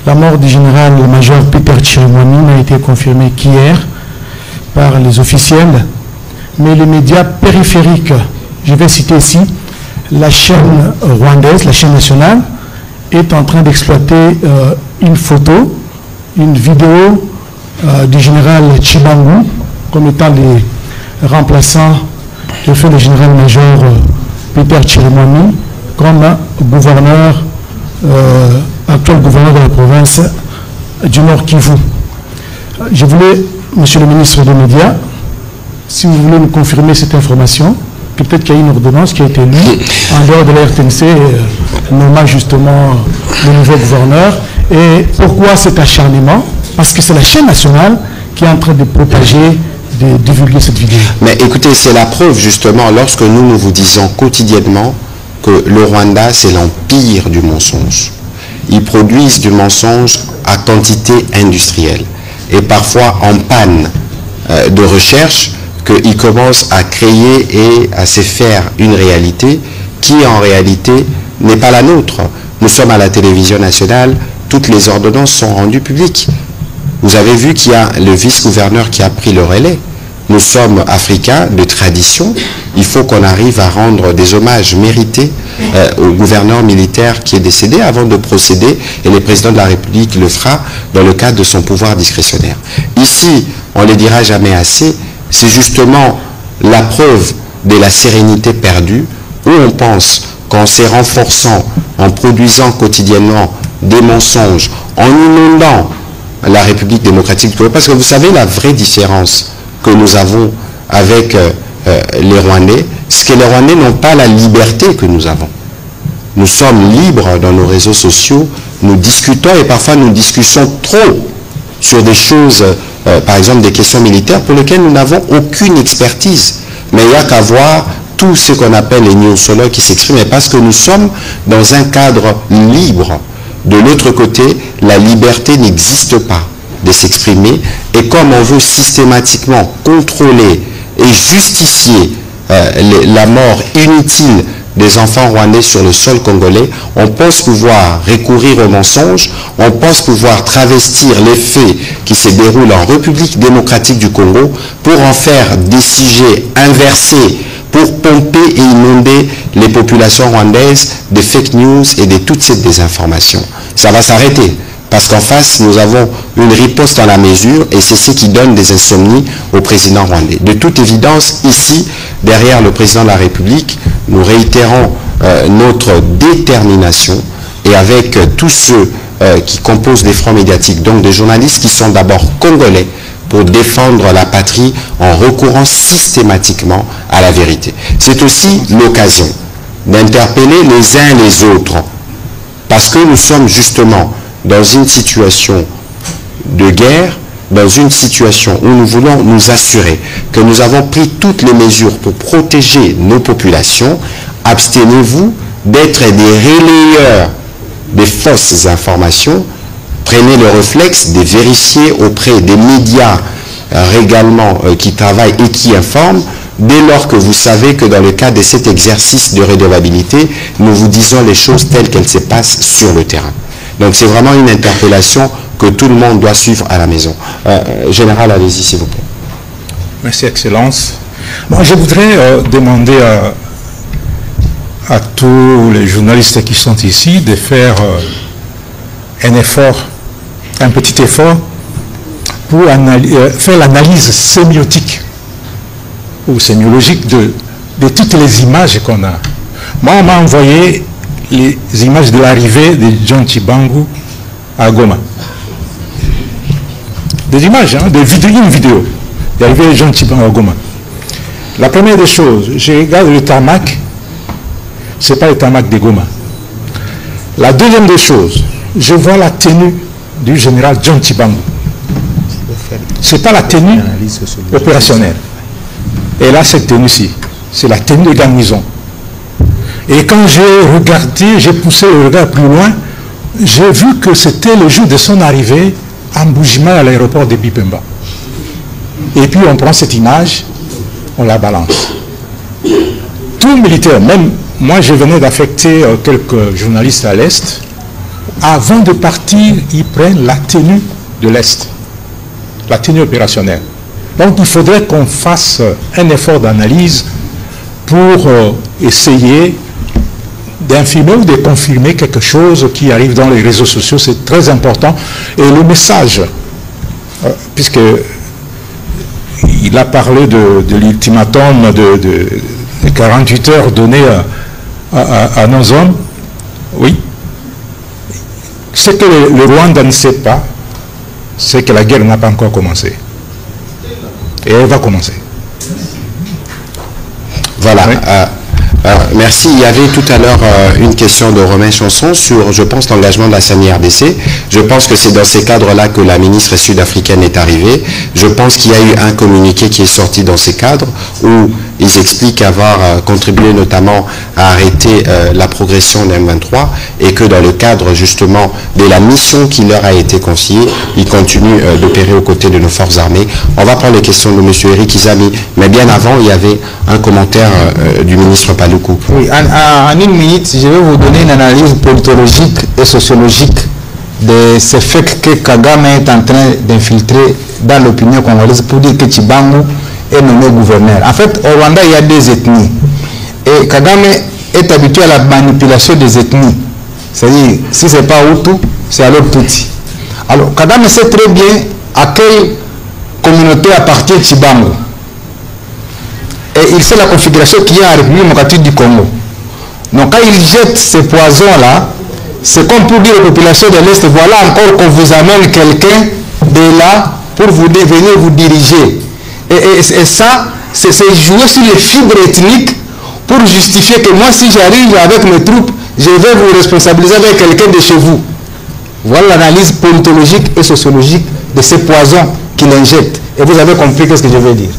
[SPEAKER 6] La mort du général-major Peter Chirimwami n'a été confirmée qu'hier par les officiels, mais les médias périphériques, je vais citer ici, la chaîne rwandaise, la chaîne nationale, est en train d'exploiter une photo, une vidéo du général Chibangu comme étant les remplaçants de fait le général-major Peter Chirimwami comme gouverneur, actuel gouverneur de la province du Nord Kivu. Je voulais, Monsieur le ministre des Médias, si vous voulez nous confirmer cette information, peut-être qu'il y a une ordonnance qui a été lue en dehors de la RTNC nommant justement le nouveau gouverneur. Et pourquoi cet acharnement? Parce que c'est la chaîne nationale qui est en train de propager, de divulguer cette vidéo.
[SPEAKER 1] Mais écoutez, c'est la preuve justement lorsque nous vous disons quotidiennement que le Rwanda, c'est l'empire du mensonge. Ils produisent du mensonge à quantité industrielle et parfois en panne de recherche, qu'ils commencent à créer et à se faire une réalité qui en réalité n'est pas la nôtre. Nous sommes à la télévision nationale, toutes les ordonnances sont rendues publiques. Vous avez vu qu'il y a le vice-gouverneur qui a pris le relais. Nous sommes africains de tradition, il faut qu'on arrive à rendre des hommages mérités au gouverneur militaire qui est décédé avant de procéder, et le président de la République le fera dans le cadre de son pouvoir discrétionnaire. Ici, on ne le dira jamais assez, c'est justement la preuve de la sérénité perdue, où on pense qu'en se renforçant, en produisant quotidiennement des mensonges, en inondant la République démocratique du Congo, parce que vous savez la vraie différence que nous avons avec les Rwandais, c'est que les Rwandais n'ont pas la liberté que nous avons. Nous sommes libres dans nos réseaux sociaux, nous discutons et parfois nous discutons trop sur des choses, par exemple des questions militaires pour lesquelles nous n'avons aucune expertise. Mais il n'y a qu'à voir tout ce qu'on appelle les néosologues qui s'expriment, et parce que nous sommes dans un cadre libre. De l'autre côté, la liberté n'existe pas de s'exprimer, et comme on veut systématiquement contrôler et justifier la mort inutile des enfants rwandais sur le sol congolais, on pense pouvoir recourir aux mensonges, on pense pouvoir travestir les faits qui se déroulent en République démocratique du Congo pour en faire des sujets inversés pour pomper et inonder les populations rwandaises de fake news et de toutes ces désinformations. Ça va s'arrêter. Parce qu'en face, nous avons une riposte dans la mesure et c'est ce qui donne des insomnies au président rwandais. De toute évidence, ici, derrière le président de la République, nous réitérons notre détermination et avec tous ceux qui composent les fronts médiatiques, donc des journalistes qui sont d'abord congolais, pour défendre la patrie en recourant systématiquement à la vérité. C'est aussi l'occasion d'interpeller les uns les autres, parce que nous sommes justement dans une situation de guerre, dans une situation où nous voulons nous assurer que nous avons pris toutes les mesures pour protéger nos populations. Abstenez-vous d'être des relayeurs des fausses informations. Prenez le réflexe de vérifier auprès des médias régalement qui travaillent et qui informent, dès lors que vous savez que dans le cadre de cet exercice de redevabilité, nous vous disons les choses telles qu'elles se passent sur le terrain. Donc c'est vraiment une interpellation que tout le monde doit suivre à la maison. Général, allez-y s'il vous plaît.
[SPEAKER 2] Merci, Excellence. Bon, je voudrais demander à tous les journalistes qui sont ici de faire un effort, un petit effort, pour faire l'analyse sémiotique ou sémiologique de toutes les images qu'on a. Moi, on m'a envoyé les images de l'arrivée de John Tshibangou à Goma. Des images, hein, une vidéo de l'arrivée de John Tshibangou à Goma. La première des choses, je regarde le tarmac, ce n'est pas le tarmac de Goma. La deuxième des choses, je vois la tenue du général John Tshibangou. Ce n'est pas la tenue opérationnelle. Et là, cette tenue-ci, c'est la tenue de garnison. Et quand j'ai regardé, j'ai poussé le regard plus loin, j'ai vu que c'était le jour de son arrivée à Mbujimayi à l'aéroport de Bipemba. Et puis on prend cette image, on la balance. Tout militaire, même moi je venais d'affecter quelques journalistes à l'Est, avant de partir, ils prennent la tenue de l'Est, la tenue opérationnelle. Donc il faudrait qu'on fasse un effort d'analyse pour essayer d'infirmer ou de confirmer quelque chose qui arrive dans les réseaux sociaux. C'est très important. Et le message, puisque il a parlé de l'ultimatum de 48 heures donné à nos hommes, oui. Ce que le Rwanda ne sait pas, c'est que la guerre n'a pas encore commencé. Et elle va commencer.
[SPEAKER 1] Voilà. Oui. Merci. Il y avait tout à l'heure une question de Romain Chanson sur, je pense, l'engagement de la SAMI-RDC. Je pense que c'est dans ces cadres-là que la ministre sud-africaine est arrivée. Je pense qu'il y a eu un communiqué qui est sorti dans ces cadres où ils expliquent avoir contribué notamment à arrêter la progression de M23 et que dans le cadre justement de la mission qui leur a été confiée, ils continuent d'opérer aux côtés de nos forces armées. On va prendre les questions de M. Eric Izami, mais bien avant, il y avait un commentaire du ministre Paluku.
[SPEAKER 3] Oui, en une minute, je vais vous donner une analyse politologique et sociologique de ce fait que Kagame est en train d'infiltrer dans l'opinion congolaise pour dire que Tshibangou est nommé gouverneur. En fait, au Rwanda, il y a deux ethnies. Et Kagame est habitué à la manipulation des ethnies. C'est-à-dire, si ce n'est pas Hutu, c'est alors Tutsi. Alors, Kagame sait très bien à quelle communauté appartient Tshibangou. Et il sait la configuration qu'il y a en République démocratique du Congo. Donc, quand il jette ces poisons-là, c'est comme pour dire aux populations de l'Est, voilà encore qu'on vous amène quelqu'un de là pour venir vous diriger. Et ça, c'est jouer sur les fibres ethniques pour justifier que moi, si j'arrive avec mes troupes, je vais vous responsabiliser avec quelqu'un de chez vous. Voilà l'analyse politologique et sociologique de ces poisons qu'il injecte. Et vous avez compris ce que je veux dire.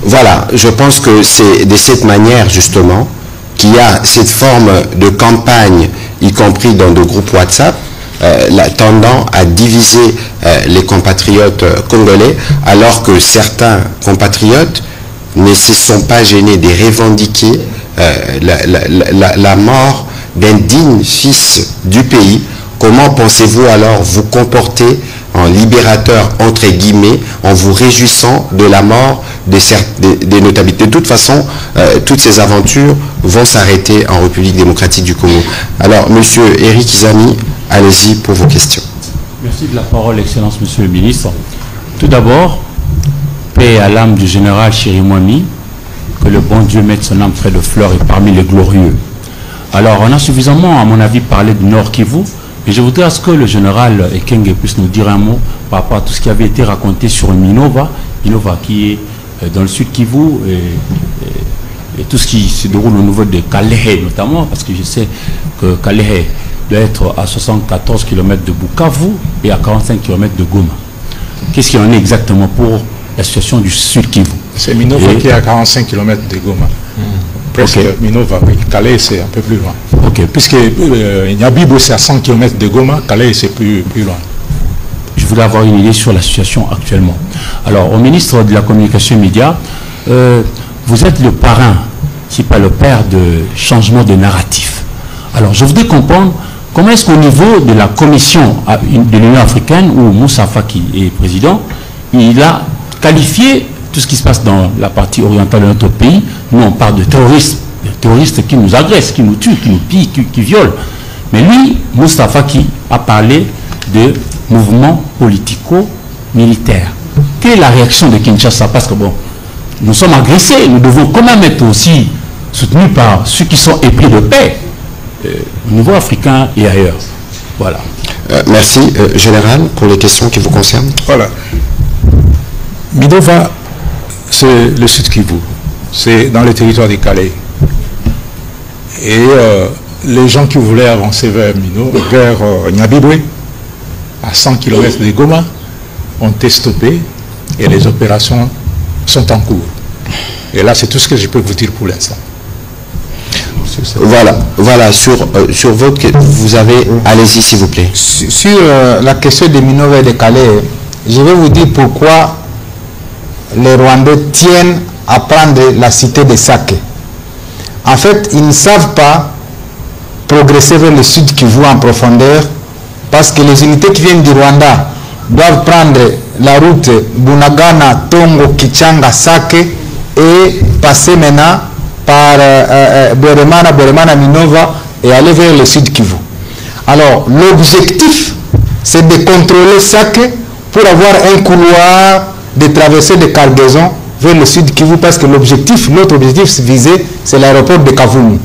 [SPEAKER 1] Voilà, je pense que c'est de cette manière, justement, qu'il y a cette forme de campagne, y compris dans des groupes WhatsApp, tendant à diviser les compatriotes congolais, alors que certains compatriotes ne se sont pas gênés de revendiquer la mort d'un digne fils du pays. Comment pensez-vous alors vous comporter en libérateur, entre guillemets, en vous réjouissant de la mort des notabilités. De toute façon, toutes ces aventures vont s'arrêter en République démocratique du Congo. Alors, Monsieur Éric Izami, allez-y pour vos questions.
[SPEAKER 7] Merci de la parole, Excellence, Monsieur le Ministre. Tout d'abord, paix à l'âme du général Chirimwami, que le bon Dieu mette son âme près de fleurs et parmi les glorieux. Alors, on a suffisamment, à mon avis, parlé du Nord Kivu, et je voudrais à ce que le général Ekenge puisse nous dire un mot par rapport à tout ce qui avait été raconté sur Minova, qui est dans le Sud Kivu, et tout ce qui se déroule au niveau de Kalehe notamment, parce que je sais que Kalehe doit être à 74 km de Bukavu et à 45 km de Goma. Qu'est-ce qu'il en est exactement pour la situation du Sud Kivu?
[SPEAKER 2] C'est Minova qui est à 45 km de Goma. Presque okay. Minova, oui. Calais, c'est un peu plus loin.
[SPEAKER 7] Ok.
[SPEAKER 2] Puisque Nyabibou, c'est à 100 km de Goma, Calais, c'est plus loin.
[SPEAKER 7] Je voulais avoir une idée sur la situation actuellement. Alors, au ministre de la Communication et Médias, vous êtes le parrain, si pas le père de changement de narratif. Alors, je voudrais comprendre comment est-ce qu'au niveau de la commission de l'Union africaine, où Moussa Faki est président, il a qualifié tout ce qui se passe dans la partie orientale de notre pays. Nous, on parle de terroristes qui nous agressent, qui nous tuent, qui nous pillent, qui violent. Mais lui, Moussa Faki, a parlé de mouvement politico-militaire. Quelle est la réaction de Kinshasa? Parce que bon, nous sommes agressés, nous devons quand même être aussi soutenus par ceux qui sont épris de paix, au niveau africain et ailleurs. Voilà.
[SPEAKER 1] Merci, Général, pour les questions qui vous concernent.
[SPEAKER 2] Voilà. Minova, c'est le Sud Kivu. C'est dans le territoire des Calais. Et les gens qui voulaient avancer vers Nyabibwe, à 100 km de Goma, ont été stoppés et les opérations sont en cours. Et là, c'est tout ce que je peux vous dire pour l'instant.
[SPEAKER 1] Voilà, sur votre... Vous avez... Allez-y, s'il vous plaît.
[SPEAKER 3] Sur la question des Minova et des Calais, je vais vous dire pourquoi les Rwandais tiennent à prendre la cité de Sake. En fait, ils ne savent pas progresser vers le Sud Kivu en profondeur parce que les unités qui viennent du Rwanda doivent prendre la route Bunagana, Tongo, Kichanga, Sake et passer maintenant par Boremana, Minova et aller vers le Sud Kivu. Alors, l'objectif, c'est de contrôler Sake pour avoir un couloir de traverser des cargaisons vers le Sud Kivu parce que notre objectif visé, c'est l'aéroport de Kavumu.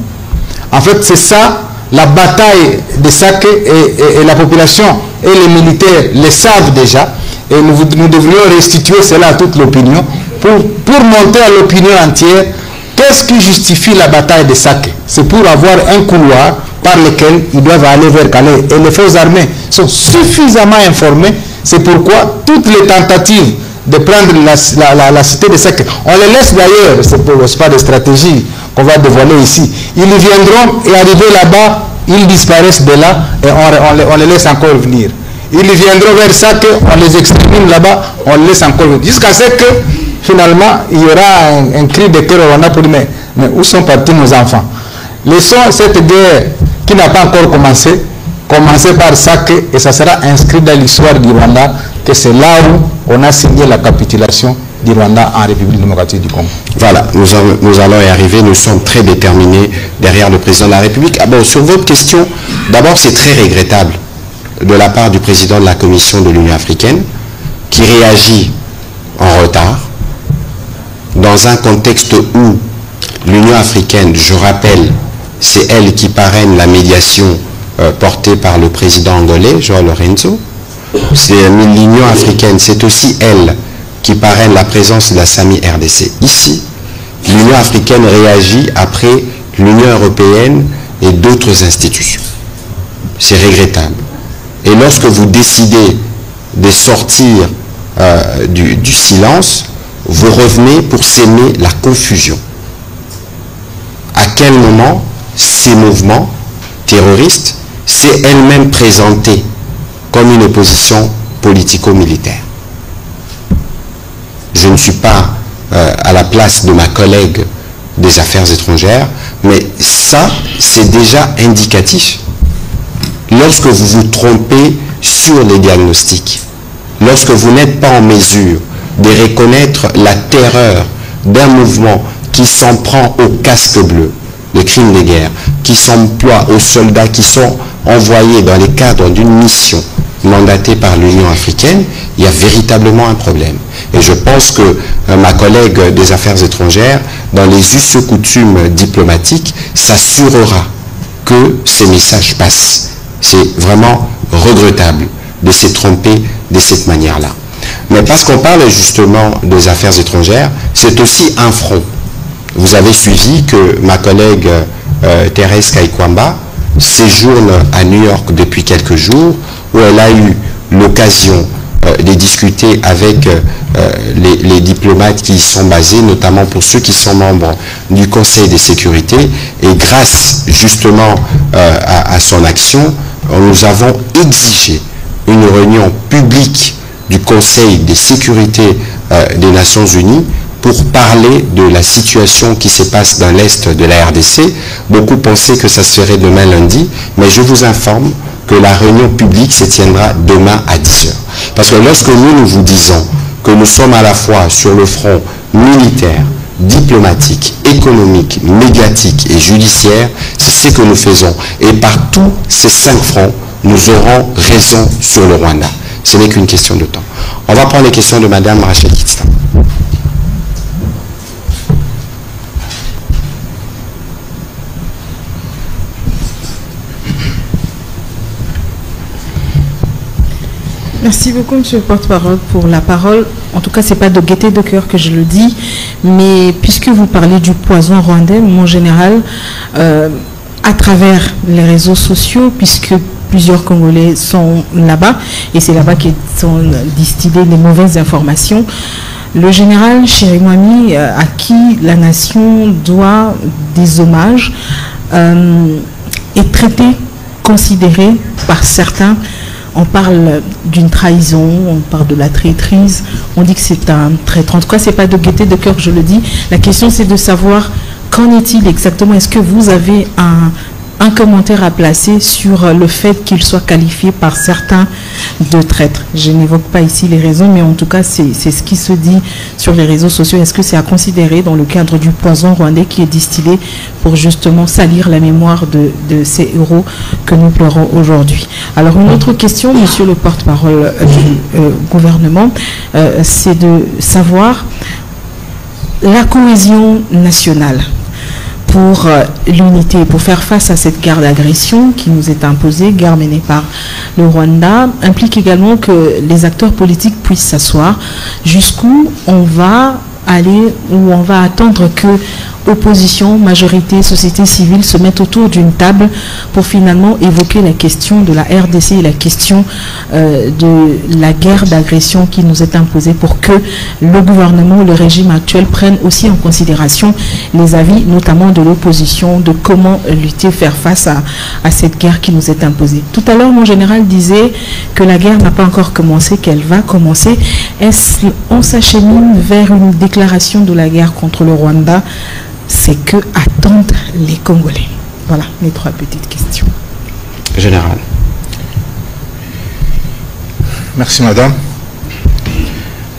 [SPEAKER 3] En fait, c'est ça, la bataille de Sake et la population et les militaires le savent déjà et nous devrions restituer cela à toute l'opinion pour montrer à l'opinion entière qu'est-ce qui justifie la bataille de Sake. C'est pour avoir un couloir par lequel ils doivent aller vers Calais. Et les forces armées sont suffisamment informées. C'est pourquoi toutes les tentatives de prendre la cité de Sake, on les laisse d'ailleurs, c'est pas de stratégie qu'on va dévoiler ici. Ils viendront et arriver là-bas, ils disparaissent de là et on les laisse encore venir. Ils viendront vers Sake, on les extermine là-bas, on les laisse encore venir. Jusqu'à ce que finalement il y aura un cri de cœur au Rwanda pour dire mais où sont partis nos enfants? Laissons cette guerre qui n'a pas encore commencé par Sake et ça sera inscrit dans l'histoire du Rwanda que c'est là où on a signé la capitulation du Rwanda en République démocratique du Congo.
[SPEAKER 1] Voilà, nous allons y arriver, nous sommes très déterminés derrière le président de la République. Ah bon, sur votre question, d'abord c'est très regrettable de la part du président de la Commission de l'Union africaine qui réagit en retard dans un contexte où l'Union africaine, je rappelle, c'est elle qui parraine la médiation portée par le président angolais, João Lorenzo. L'Union africaine, c'est aussi elle qui parraine la présence de la SAMI RDC. Ici, l'Union africaine réagit après l'Union européenne et d'autres institutions. C'est regrettable. Et lorsque vous décidez de sortir du silence, vous revenez pour s'aimer la confusion. À quel moment ces mouvements terroristes s'est elle-même présenté comme une opposition politico-militaire? Je ne suis pas à la place de ma collègue des affaires étrangères, mais ça, c'est déjà indicatif. Lorsque vous vous trompez sur les diagnostics, lorsque vous n'êtes pas en mesure de reconnaître la terreur d'un mouvement qui s'en prend au casque bleu, le crime de guerre, qui s'emploie aux soldats qui sont envoyés dans les cadres d'une mission mandatée par l'Union africaine, il y a véritablement un problème. Et je pense que ma collègue des Affaires étrangères, dans les us et coutumes diplomatiques, s'assurera que ces messages passent. C'est vraiment regrettable de se tromper de cette manière-là. Mais parce qu'on parle justement des affaires étrangères, c'est aussi un front. Vous avez suivi que ma collègue Thérèse Kaikwamba séjourne à New York depuis quelques jours, où elle a eu l'occasion de discuter avec les diplomates qui y sont basés, notamment pour ceux qui sont membres du Conseil de sécurité. Et grâce justement à son action, nous avons exigé une réunion publique du Conseil de sécurité des Nations Unies pour parler de la situation qui se passe dans l'Est de la RDC. Beaucoup pensaient que ça se ferait demain lundi, mais je vous informe que la réunion publique se tiendra demain à 10h. Parce que lorsque nous vous disons que nous sommes à la fois sur le front militaire, diplomatique, économique, médiatique et judiciaire, c'est ce que nous faisons. Et par tous ces 5 fronts, nous aurons raison sur le Rwanda. Ce n'est qu'une question de temps. On va prendre les questions de Madame Rachel Kitsta.
[SPEAKER 8] Merci beaucoup, Monsieur le porte-parole, pour la parole. En tout cas, ce n'est pas de gaieté de cœur que je le dis, mais puisque vous parlez du poison rwandais, mon général, à travers les réseaux sociaux, puisque plusieurs Congolais sont là-bas, et c'est là-bas qu'ils sont distillées les mauvaises informations, le général Chirimwami, à qui la nation doit des hommages, est traité, considéré par certains. On parle d'une trahison, on parle de la traîtrise, on dit que c'est un traître. En tout cas, ce n'est pas de gaieté de cœur que je le dis. La question, c'est de savoir qu'en est-il exactement. Est-ce que vous avez un commentaire à placer sur le fait qu'il soit qualifié par certains de traître? Je n'évoque pas ici les raisons, mais en tout cas, c'est ce qui se dit sur les réseaux sociaux. Est-ce que c'est à considérer dans le cadre du poison rwandais qui est distillé pour justement salir la mémoire de ces héros que nous pleurons aujourd'hui? Alors, une autre question, monsieur le porte-parole du gouvernement, c'est de savoir la cohésion nationale pour l'unité, pour faire face à cette guerre d'agression qui nous est imposée, guerre menée par le Rwanda, implique également que les acteurs politiques puissent s'asseoir jusqu'où on va aller, où on va attendre que opposition, majorité, société civile se mettent autour d'une table pour finalement évoquer la question de la RDC et la question de la guerre d'agression qui nous est imposée, pour que le gouvernement, le régime actuel prenne aussi en considération les avis, notamment de l'opposition, de comment lutter, faire face à cette guerre qui nous est imposée. Tout à l'heure, mon général disait que la guerre n'a pas encore commencé, qu'elle va commencer. Est-ce qu'on s'achemine vers une déclaration de la guerre contre le Rwanda? C'est que attendent les Congolais. Voilà mes 3 petites questions.
[SPEAKER 1] Général.
[SPEAKER 2] Merci, madame.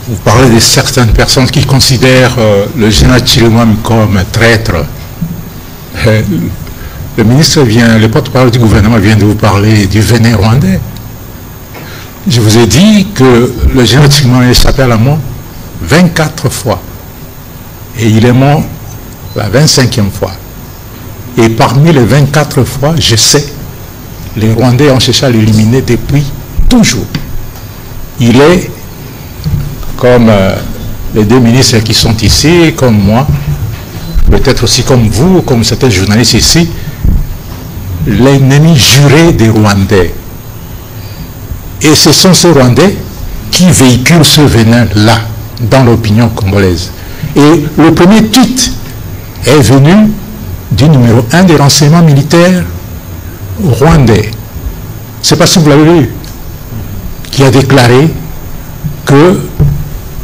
[SPEAKER 2] Vous parlez de certaines personnes qui considèrent le général Chirimwami comme traître. Le ministre le porte-parole du gouvernement vient de vous parler du venin rwandais. Je vous ai dit que le général Chirimwami a échappé à la mort 24 fois. Et il est mort la 25e fois. Et parmi les 24 fois, je sais, les Rwandais ont cherché à l'éliminer depuis toujours. Il est, comme les 2 ministres qui sont ici, comme moi, peut-être aussi comme vous, comme certains journalistes ici, l'ennemi juré des Rwandais. Et ce sont ces Rwandais qui véhiculent ce venin-là dans l'opinion congolaise. Et le premier tweet est venu du numéro 1 des renseignements militaires rwandais. Je ne sais pas si vous l'avez vu, qui a déclaré que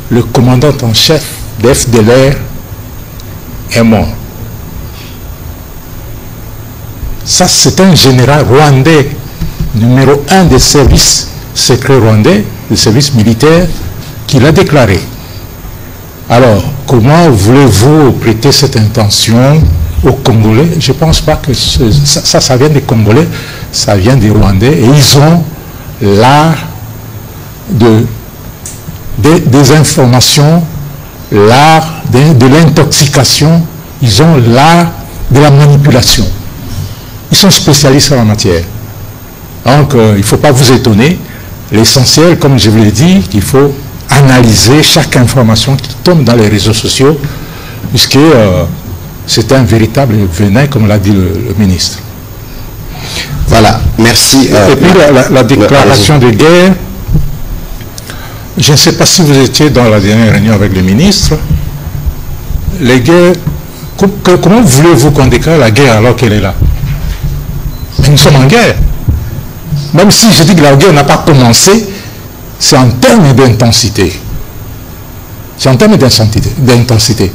[SPEAKER 2] le commandant en chef d'FDLR est mort. Ça, c'est un général rwandais, numéro 1 des services secret rwandais, le service militaire, qui l'a déclaré. Alors, comment voulez-vous prêter cette intention aux Congolais? Je ne pense pas que ça vient des Congolais, ça vient des Rwandais, et ils ont l'art des informations, l'art de l'intoxication, ils ont l'art de la manipulation. Ils sont spécialistes en la matière. Donc, il ne faut pas vous étonner. L'essentiel, comme je vous l'ai dit, il faut analyser chaque information qui tombe dans les réseaux sociaux, puisque c'est un véritable venin, comme l'a dit le ministre.
[SPEAKER 1] Voilà, merci.
[SPEAKER 2] Et puis la déclaration de guerre, je ne sais pas si vous étiez dans la dernière réunion avec le ministre. Les guerres, comment voulez-vous qu'on déclare la guerre alors qu'elle est là? Mais nous sommes en guerre. Même si je dis que la guerre n'a pas commencé, c'est en termes d'intensité. C'est en termes d'intensité.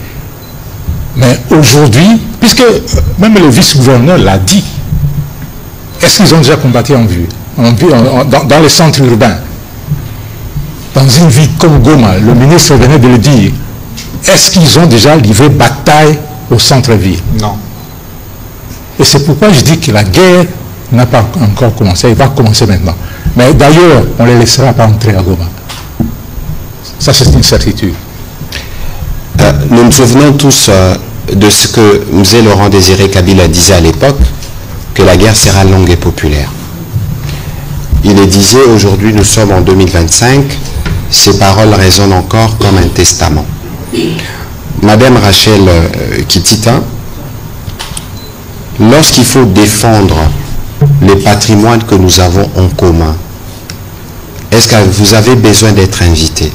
[SPEAKER 2] Mais aujourd'hui, puisque même le vice-gouverneur l'a dit, est-ce qu'ils ont déjà combattu en vue, dans les centres urbains? Dans une ville comme Goma, le ministre venait de le dire, est-ce qu'ils ont déjà livré bataille au centre-ville?
[SPEAKER 3] Non.
[SPEAKER 2] Et c'est pourquoi je dis que la guerre n'a pas encore commencé, elle va commencer maintenant. Mais d'ailleurs, on ne les laissera pas entrer à Goma. Ça, c'est une certitude.
[SPEAKER 1] Nous nous souvenons tous de ce que M. Laurent Désiré Kabila disait à l'époque, que la guerre sera longue et populaire. Il le disait, aujourd'hui nous sommes en 2025, ces paroles résonnent encore comme un testament. Madame Rachel Kitita, lorsqu'il faut défendre les patrimoines que nous avons en commun, est-ce que vous avez besoin d'être invité?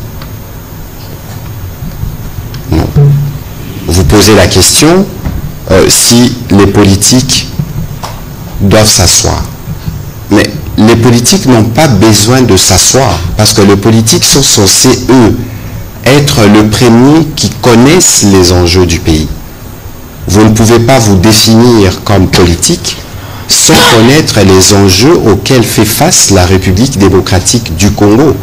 [SPEAKER 1] Non. Vous posez la question si les politiques doivent s'asseoir. Mais les politiques n'ont pas besoin de s'asseoir parce que les politiques sont censés, eux, être le premier qui connaissent les enjeux du pays. Vous ne pouvez pas vous définir comme politique sans connaître les enjeux auxquels fait face la République démocratique du Congo.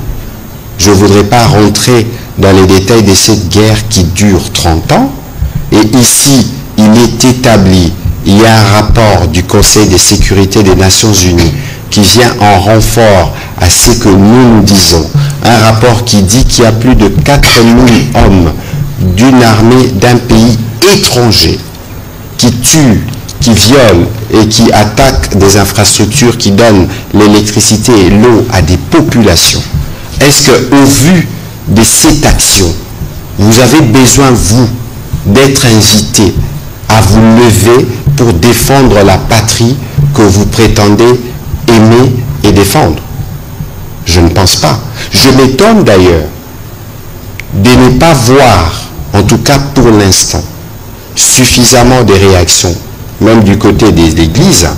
[SPEAKER 1] Je ne voudrais pas rentrer dans les détails de cette guerre qui dure 30 ans. Et ici, il est établi, il y a un rapport du Conseil de sécurité des Nations Unies qui vient en renfort à ce que nous disons. Un rapport qui dit qu'il y a plus de 4000 hommes d'une armée d'un pays étranger qui tuent, qui violent et qui attaquent des infrastructures qui donnent l'électricité et l'eau à des populations. Est-ce qu'au vu de cette action, vous avez besoin, vous, d'être invité à vous lever pour défendre la patrie que vous prétendez aimer et défendre? Je ne pense pas. Je m'étonne d'ailleurs de ne pas voir, en tout cas pour l'instant, suffisamment de réactions, même du côté des églises,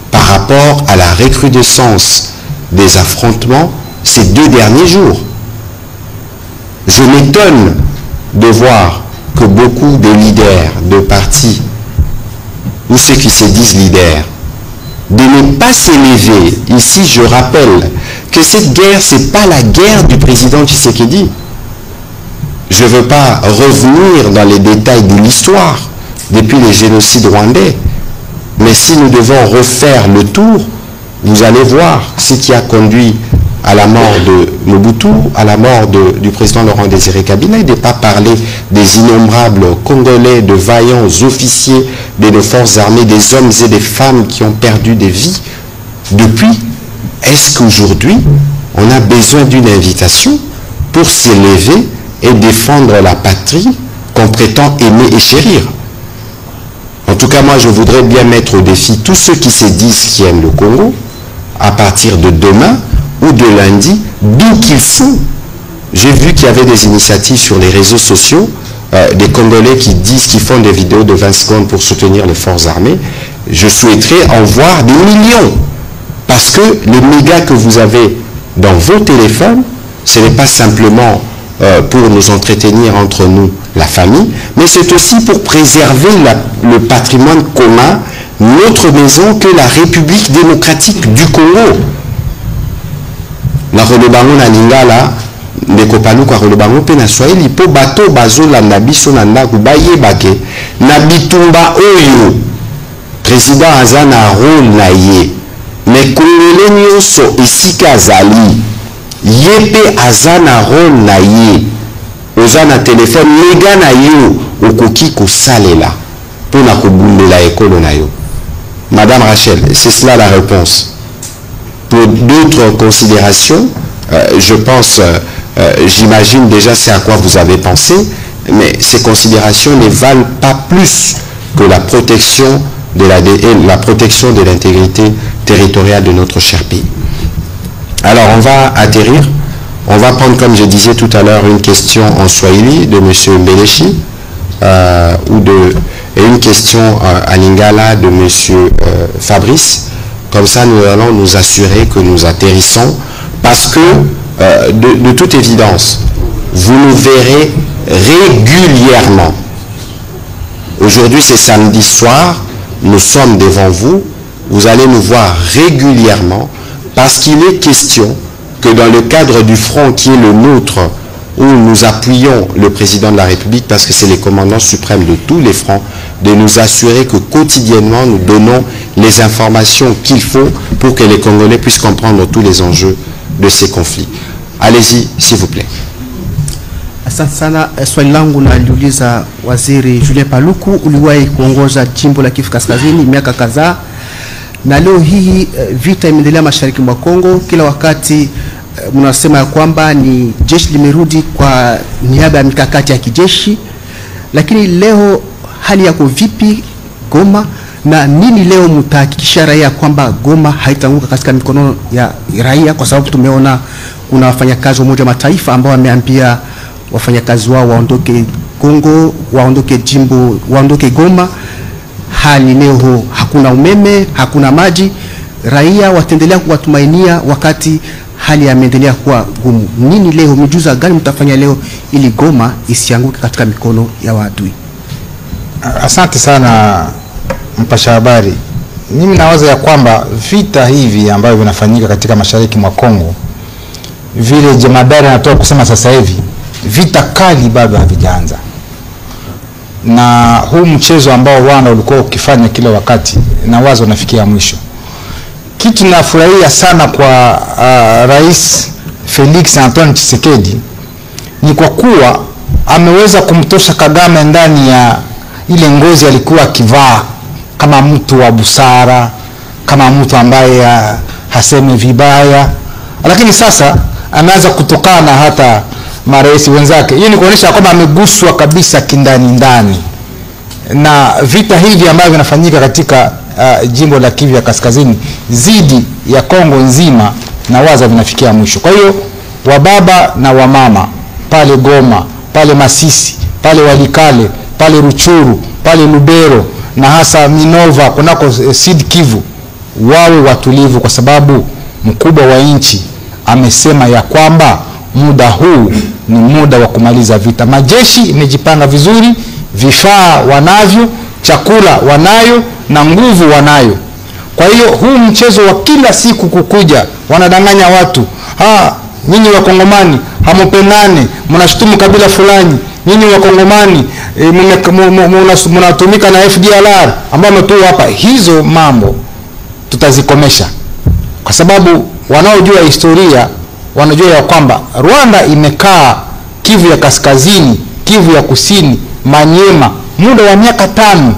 [SPEAKER 1] par rapport à la recrudescence des affrontements ces 2 derniers jours. Je m'étonne de voir que beaucoup de leaders de partis, ou ceux qui se disent leaders, de ne pas s'élever. Ici, je rappelle que cette guerre, ce n'est pas la guerre du président Tshisekedi. Je ne veux pas revenir dans les détails de l'histoire depuis les génocides rwandais. Mais si nous devons refaire le tour, vous allez voir ce qui a conduit à la mort de Mobutu, à la mort du président Laurent Désiré Kabila, et de ne pas parler des innombrables Congolais, de vaillants officiers de nos forces armées, des hommes et des femmes qui ont perdu des vies. Depuis, est-ce qu'aujourd'hui, on a besoin d'une invitation pour s'élever et défendre la patrie qu'on prétend aimer et chérir? En tout cas, moi, je voudrais bien mettre au défi tous ceux qui se disent qui aiment le Congo, à partir de demain ou de lundi, d'où qu'ils sont. J'ai vu qu'il y avait des initiatives sur les réseaux sociaux, des Congolais qui disent qu'ils font des vidéos de 20 secondes pour soutenir les forces armées. Je souhaiterais en voir des millions, parce que les mégas que vous avez dans vos téléphones, ce n'est pas simplement pour nous entretenir entre nous, la famille, mais c'est aussi pour préserver le patrimoine commun, notre maison, que la République démocratique du Congo. na rolobango na lingala ndeko paluku rolobango pe na Swahili po bato bazolanda biso na ndako bayebake na bitumba oyo président aza na rôle na ye mais kongole nyonso esika azali ye pe aza na rôle na ye oza na téléphone lega na yo okoki kosalela mpona kobundela ekolo na yo. Madame Rachel, c'est cela la réponse. Pour d'autres considérations, je pense, j'imagine déjà c'est à quoi vous avez pensé, mais ces considérations ne valent pas plus que la protection de l'intégrité territoriale de notre cher pays. Alors on va atterrir, on va prendre, comme je disais tout à l'heure, une question en Swahili de M. Mbelechi et une question à Lingala de M. Fabrice. Comme ça, nous allons nous assurer que nous atterrissons parce que, de toute évidence, vous nous verrez régulièrement. Aujourd'hui, c'est samedi soir, nous sommes devant vous, vous allez nous voir régulièrement parce qu'il est question que dans le cadre du front qui est le nôtre, où nous appuyons le président de la République parce que c'est le commandant suprême de tous les fronts, de nous assurer que quotidiennement nous donnons les informations qu'il faut pour que les Congolais puissent comprendre tous les enjeux de ces conflits. Allez-y, s'il vous plaît.
[SPEAKER 9] Asante sana. Swali langu naliuliza Waziri Julien Paluku. Uliwahi kuongoza jimbo la Kivu Kaskazini miaka kadhaa, na leo hii vita imeendelea mashariki mwa Kongo. Kila wakati mnasema ya kwamba ni jeshi limerudi kwa niaba ya mikakati ya kijeshi, lakini leo hali yako vipi Goma, na nini leo mtahakikisha raia kwamba Goma haitanguka katika mikono ya raia? Kwa sababu tumeona kuna wafanyakazi wa Umoja wa Mataifa ambao wameambia wafanyakazi wao waondoke Kongo, waondoke jimbo, waondoke Goma. Hali leo hakuna umeme, hakuna maji, raia wataendelea kuwatumainia wakati hali yameendelea kuwa gumu. Nini leo, mijuza gani mtafanya leo ili Goma isianguke katika mikono ya waadui?
[SPEAKER 3] Asante sana mpasha habari. Mimi nawaza ya kwamba vita hivi ambavyo vinafanyika katika mashariki mwa Kongo, vile jemadari anatoa kusema sasa hivi, vita kali bado havijaanza. Na huu mchezo ambao Rwanda ulikuwa ukifanya kila wakati, na wazo nafikia mwisho. Kitu nafurahia sana kwa Rais Felix Antoine Tshisekedi ni kwa kuwa ameweza kumtosha Kagame ndani ya ile ngozi alikuwa akivaa kama mtu wa busara, kama mtu ambaye haseme vibaya, lakini sasa anaanza kutokana hata marais wenzake. Hii ni kuonyesha kwamba ameguswa kabisa kindani ndani na vita hivi ambavyo vinafanyika katika jimbo la Kivu ya Kaskazini zidi ya Kongo nzima, na waza vinafikia mwisho. Kwa hiyo wababa na wamama pale Goma, pale Masisi, pale Walikale, pale Ruchuru, pale Lubero na hasa Minova kunako Sud Kivu wawe watulivu, kwa sababu mkubwa wa nchi amesema ya kwamba muda huu ni muda wa kumaliza vita. Majeshi imejipanga vizuri, vifaa wanavyo, chakula wanayo na nguvu wanayo. Kwa hiyo huu mchezo wa kila siku kukuja wanadanganya watu, nyinyi wa Kongomani hamupendane, mnashutumu kabila fulani, nyinyi wa Kongomani mnatumika na FDLR ambao wametua hapa. Hizo mambo tutazikomesha, kwa sababu wanaojua historia wanajua ya kwamba Rwanda imekaa Kivu ya Kaskazini, Kivu ya Kusini, Manyema muda wa miaka 5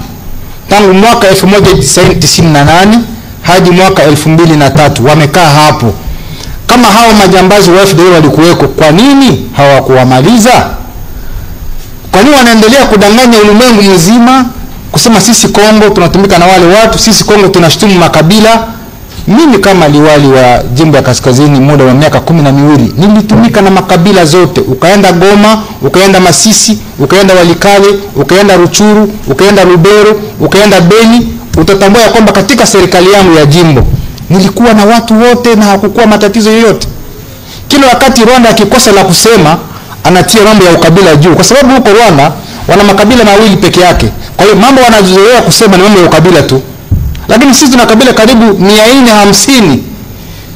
[SPEAKER 3] tangu mwaka 1998 hadi mwaka 2003 wamekaa hapo. Kama hao majambazi wa FDL walikuweko, kwa nini hawakuwamaliza? Kwa nini wanaendelea kudanganya ulimwengu mzima kusema sisi Kongo tunatumika na wale watu, sisi Kongo tunashutumu makabila? Mimi kama liwali wa jimbo ya Kaskazini muda wa miaka 12 nilitumika na makabila zote. Ukaenda Goma, ukaenda Masisi, ukaenda Walikale, ukaenda Ruchuru, ukaenda Lubero, ukaenda Beni, utatambua ya kwamba katika serikali yangu ya jimbo nilikuwa na watu wote na hakukuwa matatizo yoyote. Kila wakati Rwanda akikosa la kusema anatia mambo ya ukabila juu, kwa sababu huko Rwanda wana makabila mawili peke yake. Kwa hiyo mambo wanazoea kusema ni mambo ya ukabila tu. Lakini sisi tuna kabila karibu 450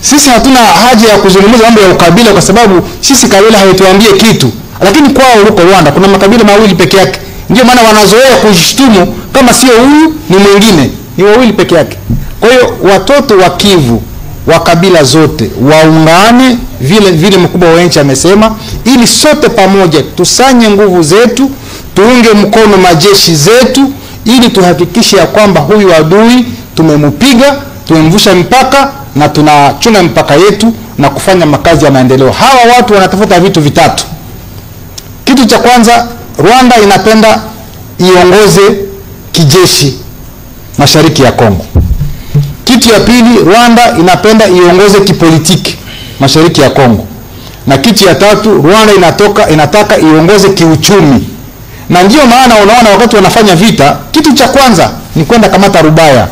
[SPEAKER 3] Sisi hatuna haja ya kuzungumza mambo ya ukabila kwa sababu sisi kabila haituambie kitu. Lakini kwao huko Rwanda kuna makabila mawili peke yake. Ndio maana wanazoea kushtumu kama sio huyu ni mwingine. Ni wawili peke yake. Kwa hiyo watoto wa Kivu wa kabila zote waungane vile mkubwa wa nchi amesema, ili sote pamoja tusanye nguvu zetu, tuunge mkono majeshi zetu, ili tuhakikishe ya kwamba huyu adui tumempiga, tumemvusha mpaka na tunachunga mpaka yetu na kufanya makazi ya maendeleo. Hawa watu wanatafuta vitu vitatu. Kitu cha kwanza, Rwanda inapenda iongoze kijeshi mashariki ya Kongo. Kitu ya pili, Rwanda inapenda iongoze kipolitiki mashariki ya Kongo. Na kitu ya tatu, Rwanda inataka iongoze kiuchumi. Na ndio maana unaona wakati wanafanya vita, kitu cha kwanza ni kwenda kamata Rubaya.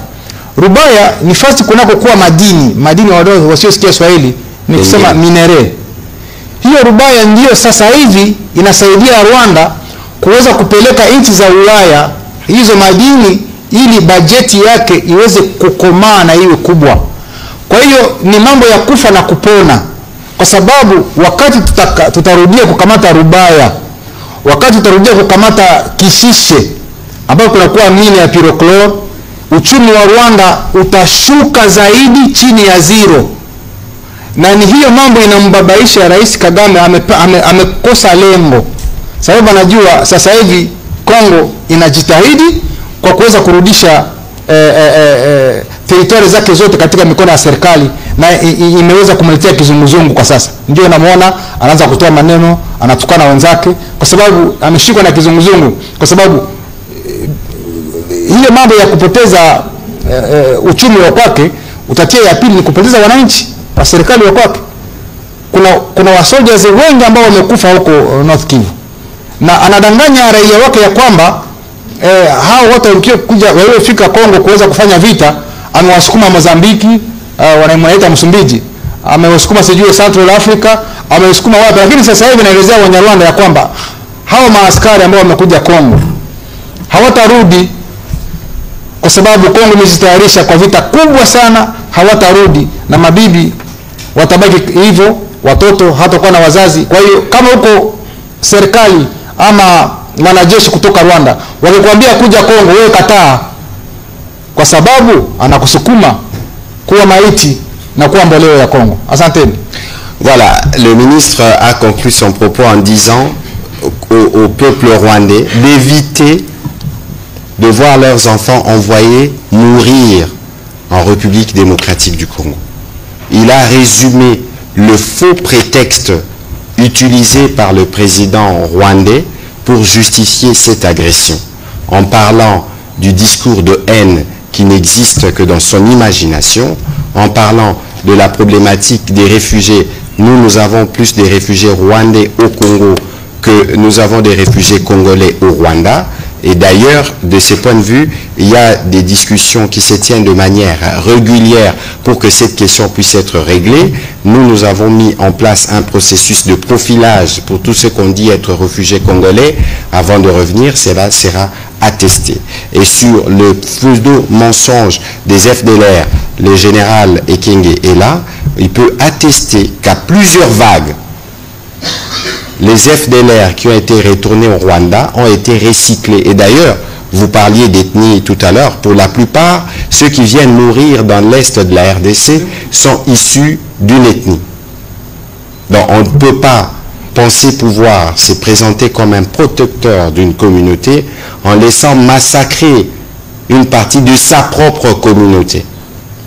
[SPEAKER 3] Rubaya ni fasi kunakokuwa madini wadogo wasiosikia Swahili, ni kusema minere. Hiyo Rubaya ndio sasa hivi inasaidia Rwanda kuweza kupeleka nchi za Ulaya hizo madini, ili bajeti yake iweze kukomaa na iwe kubwa. Kwa hiyo ni mambo ya kufa na kupona, kwa sababu wakati tutarudia kukamata Rubaya, wakati tutarudia kukamata Kishishe ambapo kunakuwa mine ya pyrochlore, uchumi wa Rwanda utashuka zaidi chini ya zero. Na ni hiyo mambo inambabaisha Rais Kagame. Amekosa lengo, sababu anajua sasa hivi Kongo inajitahidi kwa kuweza kurudisha territory zake zote katika mikono ya serikali, na imeweza kumletea kizunguzungu kwa sasa. Ndio namuona anaanza kutoa maneno, anatukana wenzake kwa sababu ameshikwa na kizunguzungu, kwa sababu ile mambo ya kupoteza uchumi wa kwake, utatia ya pili ni kupoteza wananchi wa serikali wa kwake. Kuna wasoldiers wengi ambao wamekufa huko North Kivu, na anadanganya raia wake ya kwamba hao wote waliofika Kongo kuweza kufanya vita, amewasukuma Mozambiki, wanaita Msumbiji, amewasukuma sijui Central Africa, amewasukuma wapi. Lakini sasa hivi naelezea Wanyarwanda ya kwamba hao maaskari ambao wamekuja Kongo hawatarudi, kwa sababu Kongo imejitayarisha kwa vita kubwa sana. Hawatarudi, na mabibi watabaki hivyo, watoto hatakuwa na wazazi. Kwa hiyo kama huko serikali ama wanajeshi kutoka Rwanda wakikwambia kuja Kongo, wewe kataa, kwa sababu anakusukuma kuwa maiti na kuwa mboleo ya Kongo. Asanteni.
[SPEAKER 1] Voilà, le ministre a conclu son propos en disant au peuple rwandais d'éviter de voir leurs enfants envoyés mourir en République démocratique du Congo. Il a résumé le faux prétexte utilisé par le président rwandais pour justifier cette agression, en parlant du discours de haine qui n'existe que dans son imagination, en parlant de la problématique des réfugiés. Nous avons plus des réfugiés rwandais au Congo que nous avons des réfugiés congolais au Rwanda. Et d'ailleurs, de ce point de vue, il y a des discussions qui se tiennent de manière régulière pour que cette question puisse être réglée. Nous avons mis en place un processus de profilage pour tous ceux qu'on dit être réfugiés congolais. Avant de revenir, cela sera attesté. Et sur le pseudo mensonge des FDLR, le général Ekenge est là, il peut attester qu'à plusieurs vagues, les FDLR qui ont été retournés au Rwanda ont été recyclés. Et d'ailleurs, vous parliez d'ethnie tout à l'heure, pour la plupart, ceux qui viennent mourir dans l'est de la RDC sont issus d'une ethnie. Donc on ne peut pas penser pouvoir se présenter comme un protecteur d'une communauté en laissant massacrer une partie de sa propre communauté.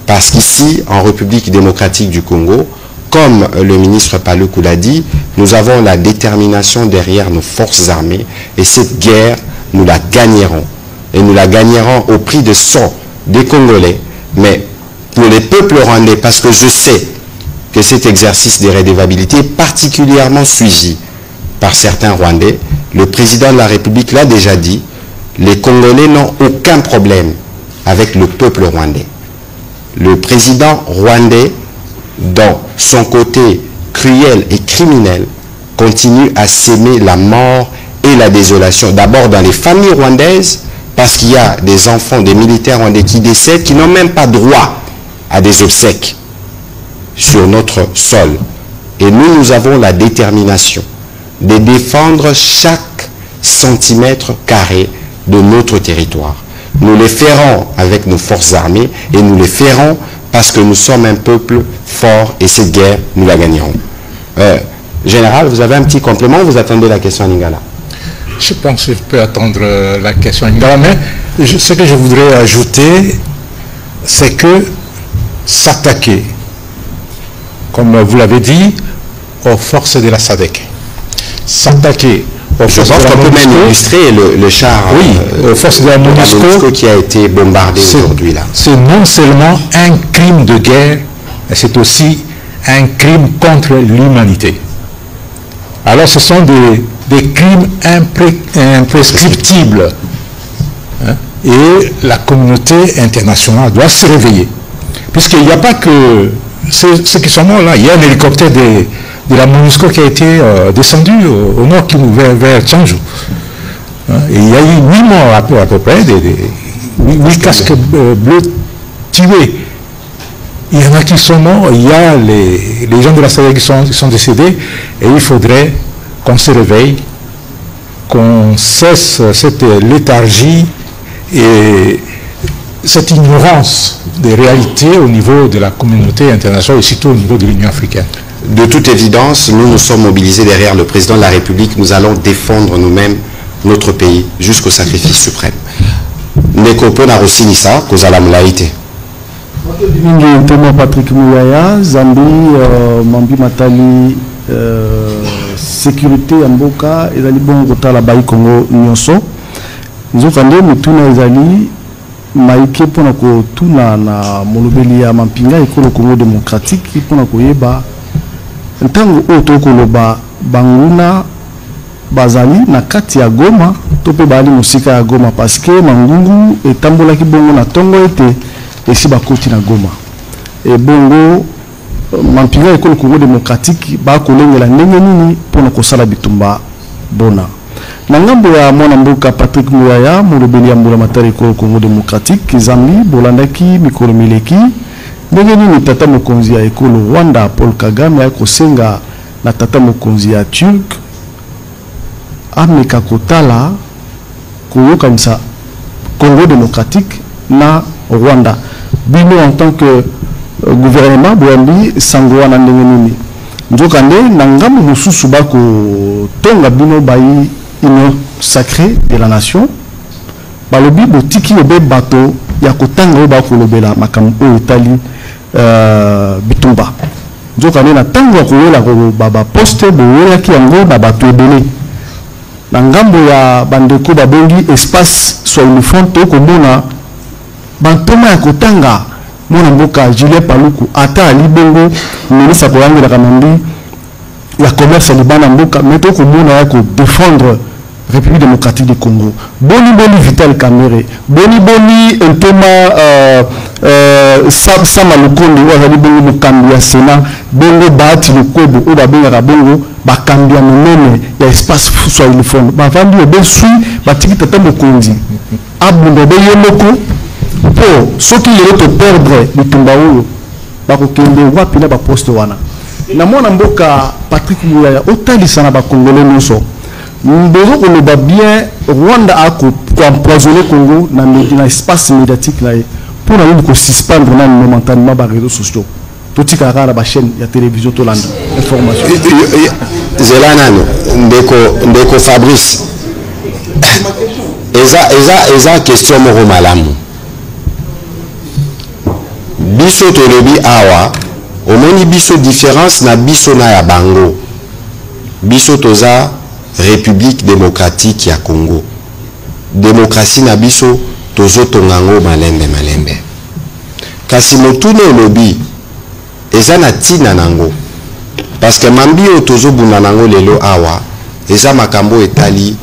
[SPEAKER 1] Parce qu'ici, en République démocratique du Congo, comme le ministre Paluku l'a dit, nous avons la détermination derrière nos forces armées, et cette guerre, nous la gagnerons. Et nous la gagnerons au prix de sang des Congolais, mais pour les peuples rwandais, parce que je sais que cet exercice de redevabilité est particulièrement suivi par certains Rwandais. Le président de la République l'a déjà dit, les Congolais n'ont aucun problème avec le peuple rwandais. Le président rwandais, dans son côté cruel et criminel, continue à s'aimer la mort et la désolation. D'abord dans les familles rwandaises, parce qu'il y a des enfants, des militaires rwandais qui décèdent, qui n'ont même pas droit à des obsèques. sur notre sol. Et nous avons la détermination de défendre chaque centimètre carré de notre territoire. Nous le ferons avec nos forces armées et nous le ferons parce que nous sommes un peuple fort et cette guerre, nous la gagnerons. Général, vous avez un petit complément ou vous attendez la question à Lingala?
[SPEAKER 2] Je pense que je peux attendre la question à Lingala, mais ce que je voudrais ajouter, c'est que s'attaquer, comme vous l'avez dit, aux forces de la SADC, s'attaquer aux forces de la
[SPEAKER 1] MONUSCO, peut même illustrer le char
[SPEAKER 2] aux forces de la MONUSCO
[SPEAKER 1] qui a été bombardé aujourd'hui là.
[SPEAKER 2] C'est non seulement un crime de guerre, mais c'est aussi un crime contre l'humanité. Alors ce sont des crimes imprescriptibles. Hein? Et la communauté internationale doit se réveiller. Puisqu'il n'y a pas que ceux qui sont morts là. Il y a un hélicoptère de la MONUSCO qui a été descendu au nord vers Tchanju. Hein? Et il y a eu 8 morts à peu près, 8 casques bleus tués. Il y en a qui sont morts, il y a les gens de la SADC qui sont décédés, et il faudrait qu'on se réveille, qu'on cesse cette léthargie et cette ignorance des réalités au niveau de la communauté internationale et surtout au niveau de l'Union africaine.
[SPEAKER 1] De toute évidence, nous nous sommes mobilisés derrière le président de la République. Nous allons défendre nous-mêmes notre pays jusqu'au sacrifice suprême. Ndeko pona rosinisa kozala mulaite.
[SPEAKER 10] Ndema Patrick Mouyaya, Zambi, Mambi Matali, sécurité ya mboka ezali bongo tala bai Congo nyonso. Nzokande mutuna ezali maike pona ko tuna na molobeli ya mampinga ekolo Congo démocratique pona koyeba ntango oto koloba banguna bazali na kati ya Goma to pe bali musika ya Goma parce que mangungu etambolaki bongo na tongo ete esi bakoti na Goma e bongo mampinga ekolo Congo démocratique ba kolengela ndenge nini pona kosala bitumba bona na ngambo ya mwana mboka Patrick Mouyaya molobeli ya mbula matari ekolo Congo démocratique Zambi bolandaki mikolo mileki ndenge nini tata mokonzi ya ekolo Rwanda Paul Kagame akosenga na tata mokonzi ya Turc ameka kotala koyokanisa Congo démocratique na Rwanda bino en tant que gouvernement boyambi sangoa na ndenge nini nzokande na ngambo mosusu bako tonga bino bayi union sacrée de la nation balobi botiki lobe bato ya kotanga oyo bakolobela makambo oyo etali bitumba nzokande na ntango ya koyola baba poste boyolaki yango na bato ebele na ngambo ya bandeko babongi espace Swahilifond to komona bantoma ya kotanga mwana mboka Julien Paluku ata ali bongo ministre koyangela kamandi ya commerce libana mboka meto komona ya ko défendre République démocratique du Congo boni Vital Kamerhe boni Ntoma Sama Lukonde wazali bongo mokambi ya Sénat bongo Bahati Lukwebo oyo babengaka bongo bakambi ya monene ya espace Swahilifond bavandi obesui batiki tata mokonzi abunda beye moko po soki lelo to perdre bitumba oyo bakokende wapi na baposte wana na mwana mboka Patrick Mouyaya otalisa na bakongole nyonso mbozo koloba bien Rwanda a empoisonné Congo na espace médiatique na pour na ko suspendre na momentanément ba réseaux sociaux totika kala ba chaîne ya télévision to landa information
[SPEAKER 1] Zelanano ndeko Fabrice eza question moko malamu biso tolobi awa omoni biso différence na biso na ya bango biso toza République démocratique ya Congo démocratie na biso tozo tongango malembe kasi motune olobi eza na tina nango parce que mambi o tozo bunda nango lelo awa eza makambo etali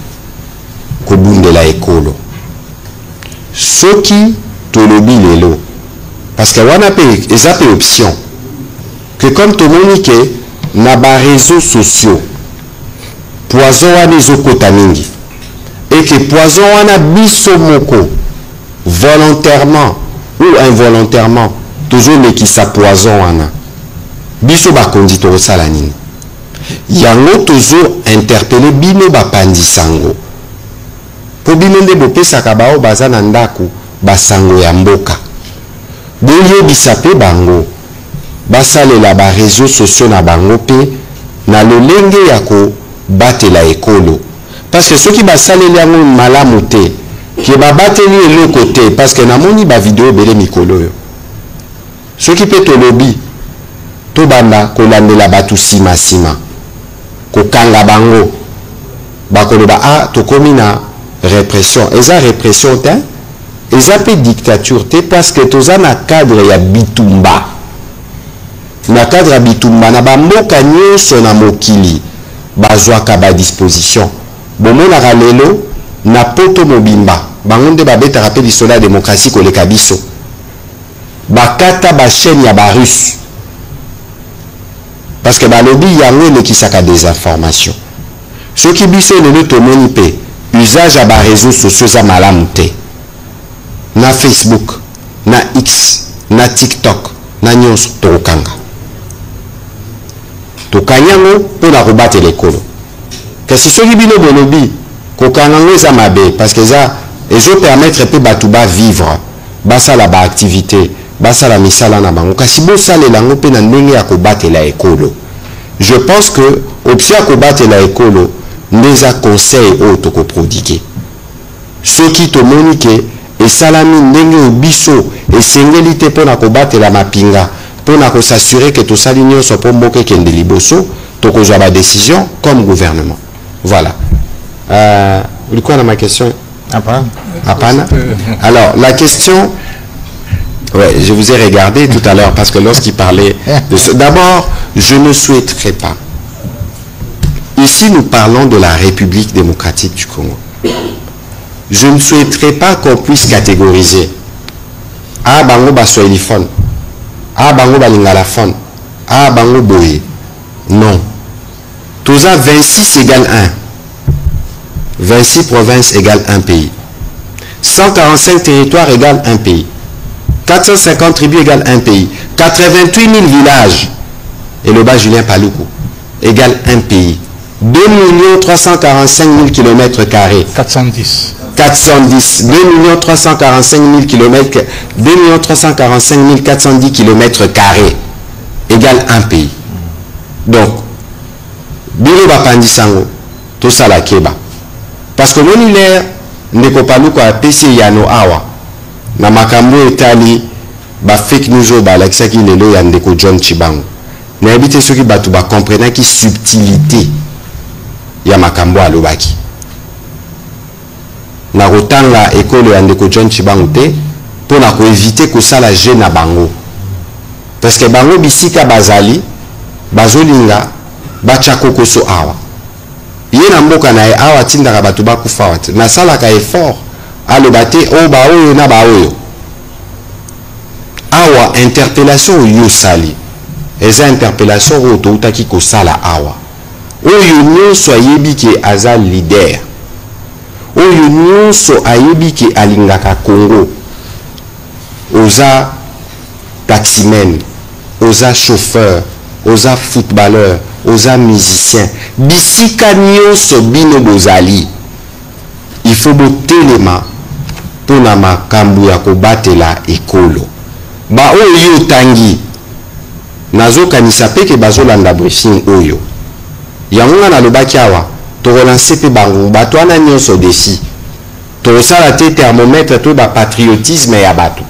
[SPEAKER 1] kobundela ekolo soki tolobi lelo parce que wana pe eza pe option que comme tomoni ke na ba réseaux sociaux poison wana ezokota mingi et que poison wana biso moko volontairement ou involontairement toujours mekisa poison wana biso bakondi tokosala nini yango tozo interpeller bino bapandisango po bino nde bopesaka bao baza na ndako basango ya mboka boyebisa pe bango basalela ba réseaux sociaux na bango pe na lolenge ya kobatela ekolo parce que soki basaleli yango malamu te ke babateli eloko te parce que namoni bavideo ebele mikolo oyo soki pe tolobi tobanda kolandela bato nsima kokanga bango bakoloba a tokomi na répression eza répression te eza pe dictature te parce que toza na cadre ya bitumba na cadre ya bitumba na bamboka nyonso na mokili bazwaka badisposition bomonaka lelo na poto mobimba bango nde babetaka mpe lisolo ya démocratie koleka biso bakata bachaîne ya barusse parce que balobi yango elekisaka des informations soki biso lelo tomoni mpe usage ya baréseaux sociaux eza malamu te na Facebook na X na TikTok na nyonso tokokanga tokanya yango mpona kobatela ekolo kasi soki bino bolobi kokanga yango eza mabe parce que eza ezopermettre mpe bato bavivre basala baactivité basala misala na bango kasi bosalela yango mpe na ndenge ya kobatela ekolo je pense que option ya kobatela ekolo nde eza conseil oyo tokoprodike soki tomoni ke esalami ndenge oyo biso esengeli te mpona kobatela mapinga mpona kosasure ke tosali nyonso mpo mboka ekende liboso tokozwa badécision comme gouvernement voilà ulikuwa na ma question apana alors la question ouais, je vous ai regardé tout à l'heure parce que lorsqu'il parlait de ce d'abord je ne souhaiterais pas ici nous parlons de la République démocratique du Congo. Je ne souhaiterais pas qu'on puisse catégoriser ah bango baswahiliphone ah bango balingalaphone ah bango boye non toza 26 égale 1 26 provinces égale un pays 145 territoires égale un pays 450 tribus égale un pays 88 000 villages et le bas Julien Paluku égale un pays 2 345 000 km². 410. 2 345 000 km, 2 345 410 km² égale un pays. Donc, biro bapandisango, tout ça la keba. Parce que l'univers ne peut pas nous appeler yano awa. Na makambo etali ba fake news o ba lakisa ki lelo ya ndeko John Chibango. Na habite ceux qui batu ba comprendre ki subtilité ya makambo alobaki. Na rotanga ekolo ya ndeko John Chibango te pour na ko éviter que ça la gêne na bango. Parce que bango bisika bazali bazolinga bachakoko so awa. Ye na mboka na awa tindaka batu bakufa wate. Na sala ka effort alobate o ba oyo na ba oyo. Awa interpellation yo sali. Eza interpellation o to utaki ko sala awa. Oyo nyonso ayebi ke aza leader. Oyo nyonso ayebi ke alingaka Congo. Oza taximen, oza chauffeur, oza footballeur, oza musicien. Bisika nyonso bino bozali. Il faut botelema pona makambo ya kobatela ekolo. Ba oyo tangi nazo kanisa peke bazolanda briefing oyo. Yango na lobaki awa to relancer pe bango bato ana nyonso desi. To sala te thermomètre to ba patriotisme ya bato.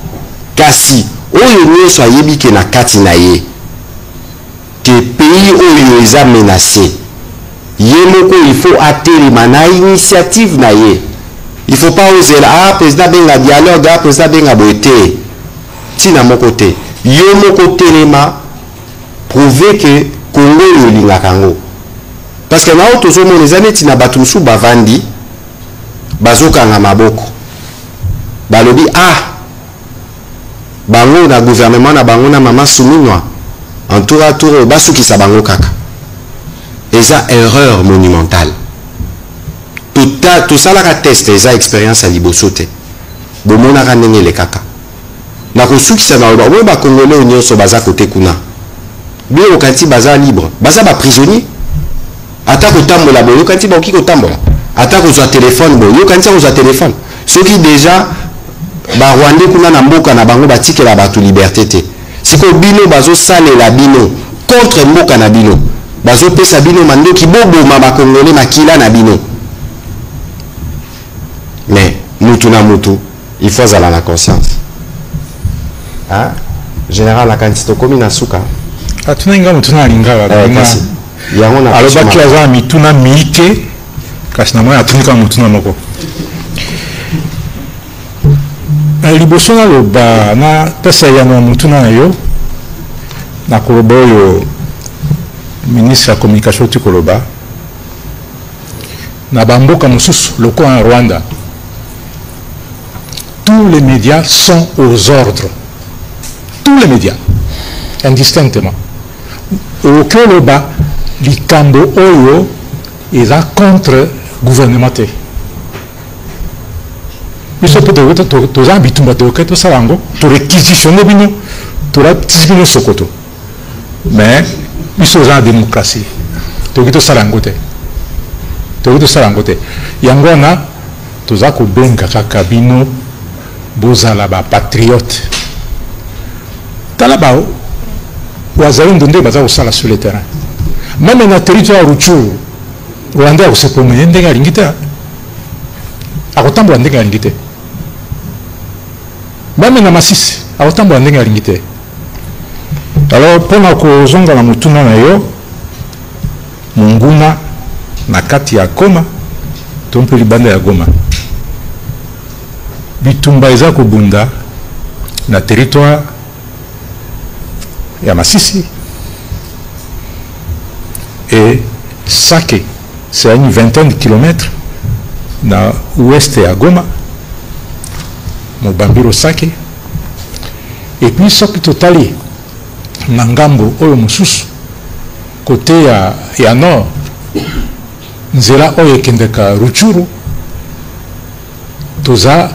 [SPEAKER 1] Kasi oyo nyonso ayebi ke na kati na ye ke pays oyo eza menacé. Ye moko il faut atelema na initiative na ye. Il faut pas oser ah président benga dialogue ah président benga boete. Tina moko te. Yo moko telema prouver que Congo yo linga kango. Parce que na otozo mo les années tina batumsu bavandi bazokanga maboko. Balobi ah bango na gouvernement na bango na mama Souminwa en tour à tour basukisa bango kaka. Eza erreur monumentale. Tout ça la test eza expérience à liboso te. Bomona kanenge le kaka. Na kosukisa na ba congolais nyonso baza côté kuna. bien au kanti baza libre baza ba prisonnier attaque au tambola boyo kanti ba okiko tambola attaque au téléphone boyo kanti au téléphone ceux qui déjà ba Rwandais kuna na mboka na bango batikela ba tu liberté te siko bino bazo salela bino contre mboka na bino bazo pesa bino mandoki bobo ma ba congolais makila na bino mais mutu na mutu il faut avoir la conscience hein général la quantité comme na suka
[SPEAKER 2] atunenga mutuna alingala
[SPEAKER 1] kasi yango na
[SPEAKER 2] alobaki aza mituna miike kasi na mwa atunika mutuna moko liboso naloba na pesa ya na mutuna na yo na koloba oyo ministre ya communication ti koloba na bamboka mosusu lokola na Rwanda tous les médias sont aux ordres tous les médias indistinctement okoloba likambo oyo eza contre gouvernement te biso mpe toza bitumba toyoke tosala yango toréquisitionne bino toratisi bino sokoto mais biso oza na démocratie toyoki tosala yango te yango wana toza kobenga kaka bino bozala bapatriote tala bao wazalendo nde baza kosala sur le terrain même na territoire ya Rutshuru Rwanda akoseponga ye ndenge alingi te akotambola ndenge alingi te même na Masisi akotambola ndenge alingi te alors mpona kozonga na motuna na yo monguna na kati ya Goma to mpe libanda ya Goma bitumba eza kobunda na territoire ya Masisi et Sake c'est à une vingtaine de kilomètres na ouest ya Goma Mobambiro Sake et puis soki totali na ngambo oyo mosusu côté ya nord nzela oyo ekendeka Rutshuru toza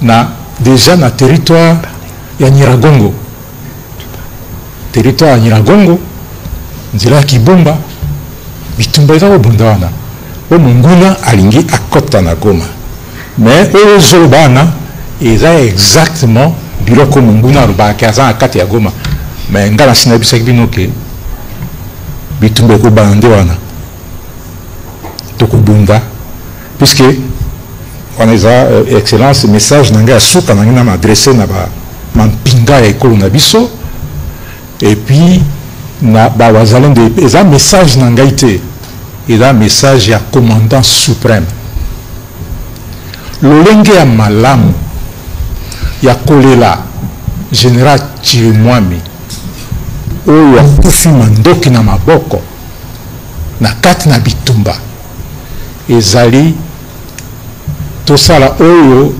[SPEAKER 2] na déjà na territoire ya Nyiragongo nzela ya Kibumba bitumba eza kobunda wana o monguna alingi akota na Goma mais oyo ezoloba wana eza exactement biloko monguna alobaki aza na kati ya Goma mais nga na sina bisaki bino ke bitumba ekobana nde wana tokobunda puisque wana eza excellence message na ngai ya suka na ngai na maadresse na mampinga ya ekolo na biso et puis na bawazalendo eza message na ngai te eza message ya commandant suprême lolenge ya malamu ya kolela général Chirimwami oyo akufi mandoki na maboko na kati na bitumba ezali tosala oyo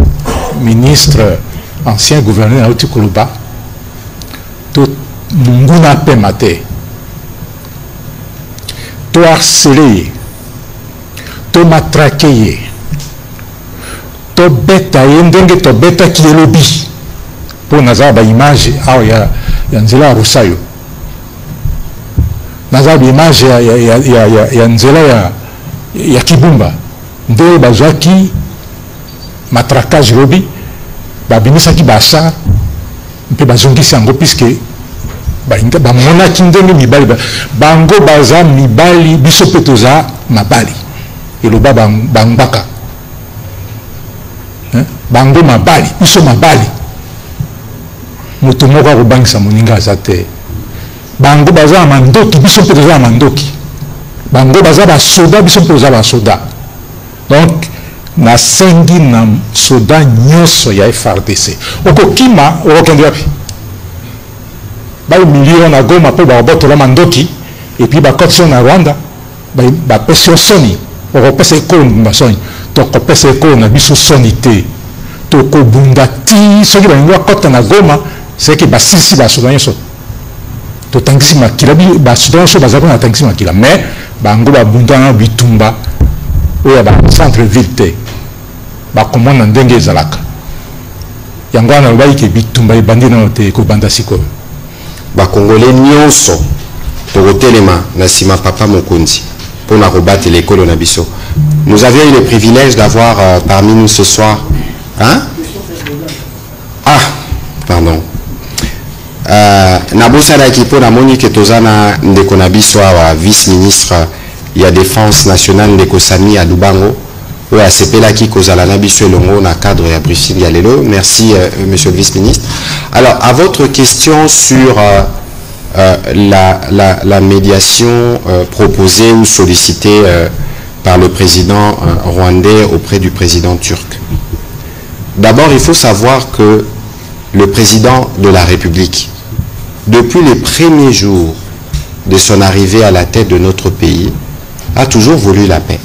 [SPEAKER 2] ministre ancien gouverneur auti koloba to monguna pema te to harcele ye to matrake ye to beta ye ndenge tobetaki ye lobi mpo nazala baimage awa ya nzela ya Rusayo nazala baimage ya nzela ya Kibumba nde bazwaki matraquage lobi babimisaki bachar mpe bazongisi yango puisque bamonaki ndenge mibali bango baza mibali biso mpe toza mabali eloba bangbaka bango mabali biso mabali moto moko akobangisa moninga aza te bango baza na mandoki biso mpe toza na mandoki bango baza basoda biso mpe toza basoda donc nasengi na soda nyonso ya FARDC okokima okokende wapi baumilio na Goma mpe bakobotola mandoki epuis bakotisi yo na Rwanda bapesi yo soni okopesa ekolo mbumba soni tokopesa ekolo na biso soni te tokobunda ti soki balingi bakota na Goma seke basilisi basoda nyonso totangisi makila basoda nyonso baza mpona batangisi makila mais bango babunda na bitumba oyo ba centre ville te bakomona ndenge ezalaka yango wana lobaki ke bitumba ebandi nano te ekobanda sikoyo
[SPEAKER 1] bakongole nyonso Togotelema, Nassima Papa Mokondi, pour Narobat et l'école au Nabiso. Nous avions eu le privilège d'avoir parmi nous ce soir. Hein? Ah, pardon. Nabosala Kipo Namoni Ketozana Ndeko Nabiso, vice-ministre il y a défense nationale Ndeko Sami à Dubango. Oui, c'est Pelaki Kozala Nabiso Longo na cadre à Bruxelles Galelo. Merci, monsieur le vice-ministre. Alors, à votre question sur la médiation proposée ou sollicitée par le président rwandais auprès du président turc. D'abord, il faut savoir que le président de la République, depuis les premiers jours de son arrivée à la tête de notre pays, a toujours voulu la paix.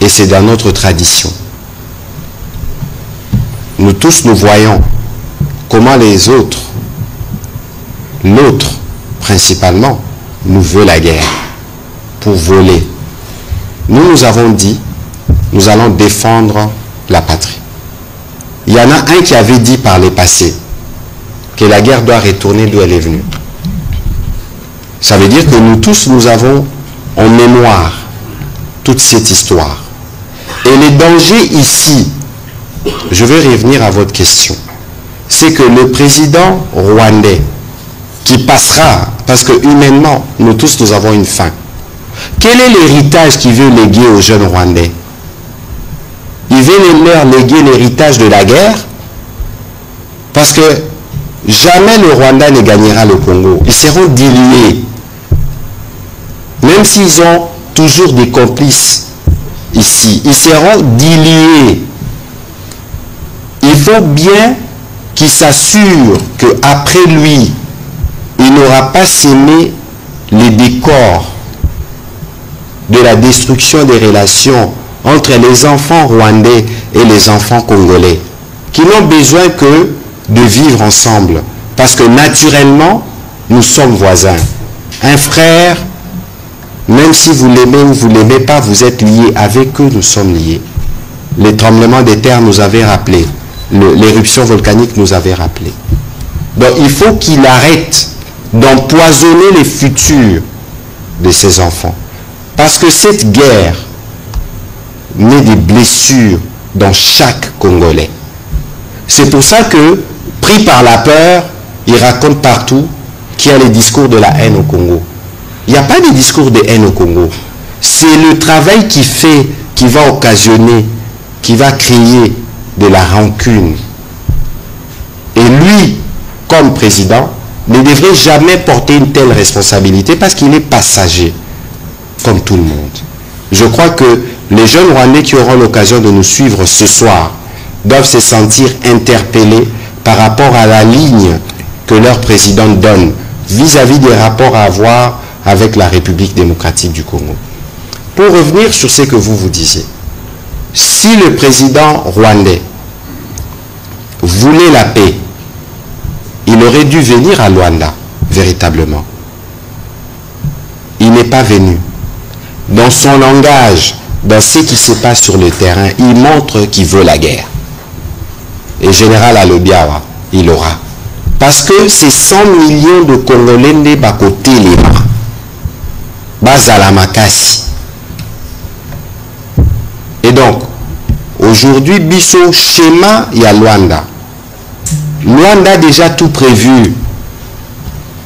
[SPEAKER 1] Et c'est dans notre tradition. Nous tous, nous voyons comment les autres, l'autre principalement, nous veut la guerre pour voler. Nous, nous avons dit, nous allons défendre la patrie. Il y en a un qui avait dit par le passé que la guerre doit retourner d'où elle est venue. Ça veut dire que nous tous, nous avons en mémoire toute cette histoire. Et le danger ici, je vais revenir à votre question, c'est que le président rwandais qui passera, parce que humainement, nous tous, nous avons une faim. Quel est l'héritage qu'il veut léguer aux jeunes Rwandais? Il veut leur léguer l'héritage de la guerre, parce que jamais le Rwanda ne gagnera le Congo. Ils seront dilués. Même s'ils ont toujours des complices ici, ils seront dilués. Il faut bien qu'il s'assure qu'après lui, il n'aura pas sémé les décors de la destruction des relations entre les enfants rwandais et les enfants congolais, qui n'ont besoin que de vivre ensemble, parce que naturellement, nous sommes voisins. Un frère, même si vous l'aimez ou vous ne l'aimez pas, vous êtes liés. Avec eux, nous sommes liés. Les tremblements des terres nous avaient rappelé, l'éruption volcanique nous avait rappelé. Donc il faut qu'il arrête d'empoisonner les futurs de ses enfants. Parce que cette guerre met des blessures dans chaque Congolais. C'est pour ça que, pris par la peur, il raconte partout qu'il y a les discours de la haine au Congo. Il n'y a pas de discours de haine au Congo. C'est le travail qu'il fait qui va occasionner, qui va créer de la rancune. Et lui, comme président, ne devrait jamais porter une telle responsabilité parce qu'il est passager, comme tout le monde. Je crois que les jeunes Rwandais qui auront l'occasion de nous suivre ce soir doivent se sentir interpellés par rapport à la ligne que leur président donne vis-à-vis des rapports à avoir avec la République démocratique du Congo. Pour revenir sur ce que vous disiez, si le président rwandais voulait la paix, il aurait dû venir à Luanda, véritablement. Il n'est pas venu. Dans son langage, dans ce qui se passe sur le terrain, il montre qu'il veut la guerre. Et Général Alobiawa, il aura. Parce que ces 100 millions de Congolais ne sont pas côté les mains. Bazalamakasi. Et donc, aujourd'hui, Bisso, schéma, il y a Luanda. Luanda a déjà tout prévu.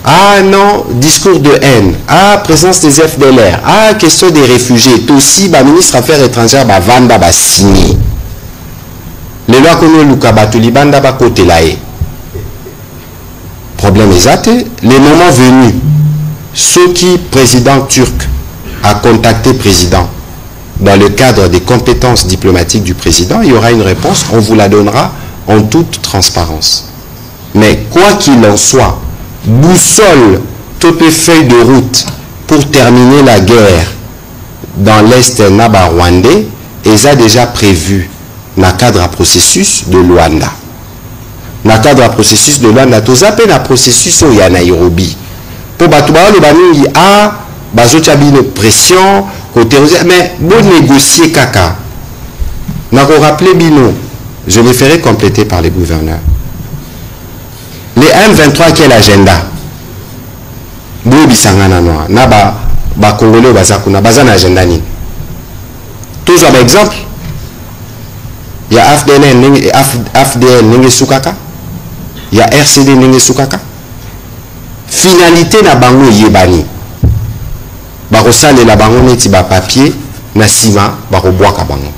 [SPEAKER 1] Ah non, discours de haine. Ah, présence des FDLR. Ah, question des réfugiés. Tout aussi, le ministre des Affaires étrangères va vendre, va signer. Les lois qu'on a Lukabatu, Libanda va côté là. Problème exact. Les moments venus, ceux qui, président turc, a contacté président dans le cadre des compétences diplomatiques du président, il y aura une réponse, on vous la donnera en toute transparence. Mais quoi qu'il en soit, boussole toutes les feuilles de route pour terminer la guerre dans l'Est naba-rwandais, ils ont déjà prévu dans le cadre à processus de Luanda. Dans le cadre à processus de Luanda, tout ça peut un processus où il y a Nairobi. Pour Batouba, le bani a une pression, mais bon négocier caca. N'a qu'on rappelé Bino, je les ferai compléter par les gouverneurs. Les M23, quel agenda? bisangana noa na ba congolais bazakuna bazana agenda nini toujours par exemple il y a FDN ninge sukaka il y a RCD ninge sukaka finalité na bango yebani bakosalela bango neti ba papier na sima bakobwaka bango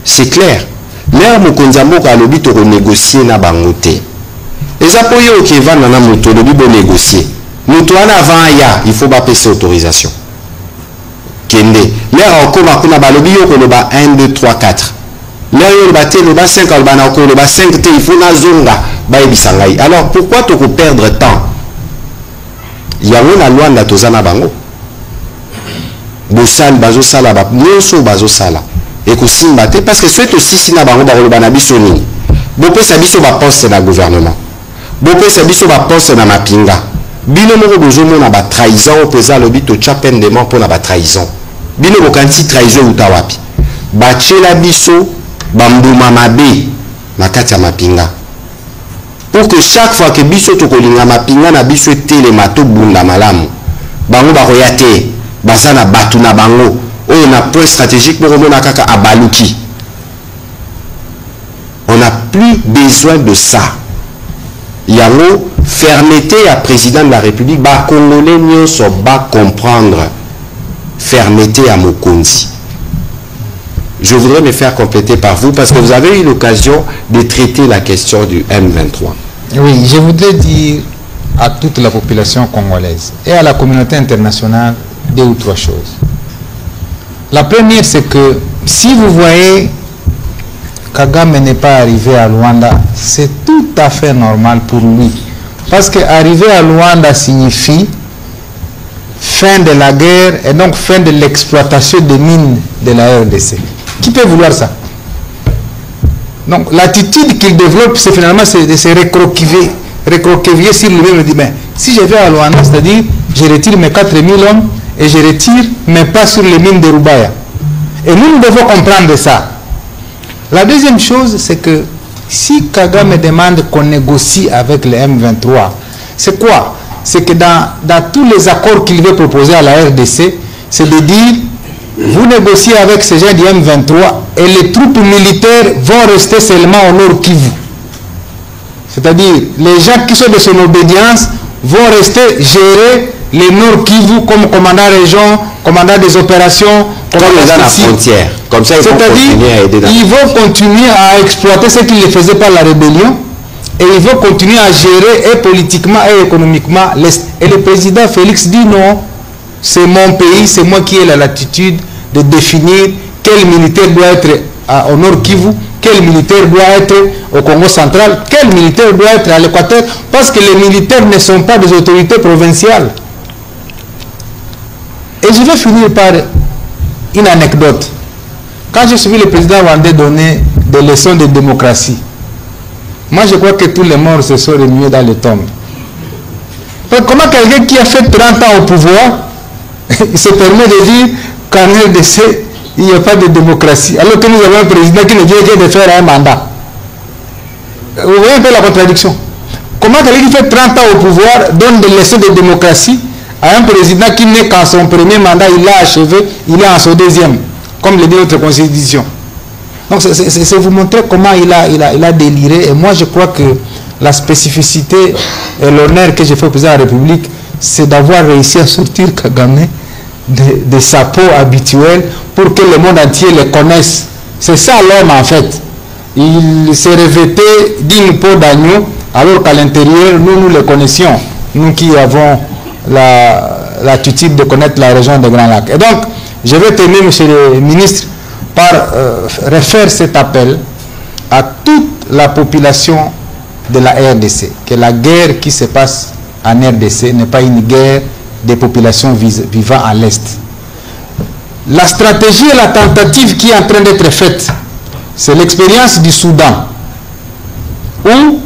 [SPEAKER 1] c'est clair l'air mokonza mboka alobi to renégocier na bango te eza po yo ki evanda na moto lobi bo négocier moto wana avant ya il faut bapesa autorisation kende l'air okoma kuna balobi yo koloba 1 2 3 4 l'air yo loba te loba 5 aloba na koloba 5 te il faut na zonga bayebisa ngai alors pourquoi toko perdre temps yango na Luanda tozana bango bosali bazosala ba nyonso bazosala ekosimba te parce que soit aussi na bango bakoloba na biso nini bopesa biso baposte na gouvernement bopesa biso baposte na mapinga bino moko bozomona batrahison opeza lobi totya peine de mort mpona batrahison bino bokanisi trahison euta wapi batyela biso bambuma mabe na kati ya mapinga pour que chaque fois que biso tokolinga mapinga na biso etelema tobunda malamu bango bakoya te baza na bato na bango oyo na point stratégique pour omona kaka abaluki on n'a plus besoin de ça yango fermeté à président de la République ba congolais nyonso ba comprendre fermeté à mokonzi. Je voudrais me faire compléter par vous parce que vous avez eu l'occasion de traiter la question du M23.
[SPEAKER 3] Oui, je voudrais dire à toute la population congolaise et à la communauté internationale 2 ou 3 choses. La première, c'est que si vous voyez Kagame n'est pas arrivé à Luanda, c'est tout à fait normal pour lui. Parce qu'arriver à Luanda signifie fin de la guerre et donc fin de l'exploitation des mines de la RDC. Qui peut vouloir ça? Donc l'attitude qu'il développe, c'est finalement de se recroqueviller sur lui-même et dire, mais si je vais à Luanda, c'est-à-dire je retire mes 4000 hommes et je retire mes pas sur les mines de Rubaya. Et nous devons comprendre ça. La deuxième chose, c'est que si Kagame demande qu'on négocie avec le M23, c'est quoi? C'est que dans tous les accords qu'il veut proposer à la RDC, c'est de dire, vous négociez avec ces gens du M23 et les troupes militaires vont rester seulement au Nord Kivu. C'est-à-dire, les gens qui sont de son obédience vont rester gérer les Nord Kivu comme commandant région, commandant des opérations,
[SPEAKER 1] comme dans la frontière. Comme ça,
[SPEAKER 3] ils vont continuer à exploiter ce qu'ils ne faisaient pas la rébellion et ils vont continuer à gérer et politiquement et économiquement l'Est. Et le président Félix dit non, c'est mon pays, c'est moi qui ai la latitude de définir quel militaire doit être au Nord Kivu, quel militaire doit être au Congo central, quel militaire doit être à l'Équateur, parce que les militaires ne sont pas des autorités provinciales. Et je vais finir par une anecdote. Quand j'ai suivi le président rwandais donner des leçons de démocratie, moi je crois que tous les morts se sont remués dans les tombes. Comment quelqu'un qui a fait 30 ans au pouvoir, il se permet de dire qu'en RDC, il n'y a pas de démocratie, alors que nous avons un président qui ne vient que de faire un mandat. Vous voyez un peu la contradiction. Comment quelqu'un qui fait 30 ans au pouvoir donne des leçons de démocratie à un président qui n'est qu'en son premier mandat, il l'a achevé, il est en son deuxième, comme le dit notre constitution. Donc c'est vous montrer comment il a déliré. Et moi je crois que la spécificité et l'honneur que j'ai fait au président de la République, c'est d'avoir réussi à sortir Kagame de sa peau habituelle pour que le monde entier le connaisse. C'est ça l'homme en fait. Il s'est revêté d'une peau d'agneau alors qu'à l'intérieur, nous le connaissions, nous qui avons l'attitude de connaître la région des Grands Lacs. Et donc, je vais terminer, monsieur le ministre, par refaire cet appel à toute la population de la RDC, que la guerre qui se passe en RDC n'est pas une guerre des populations vivant à l'Est. La stratégie et la tentative qui est en train d'être faite, c'est l'expérience du Soudan, où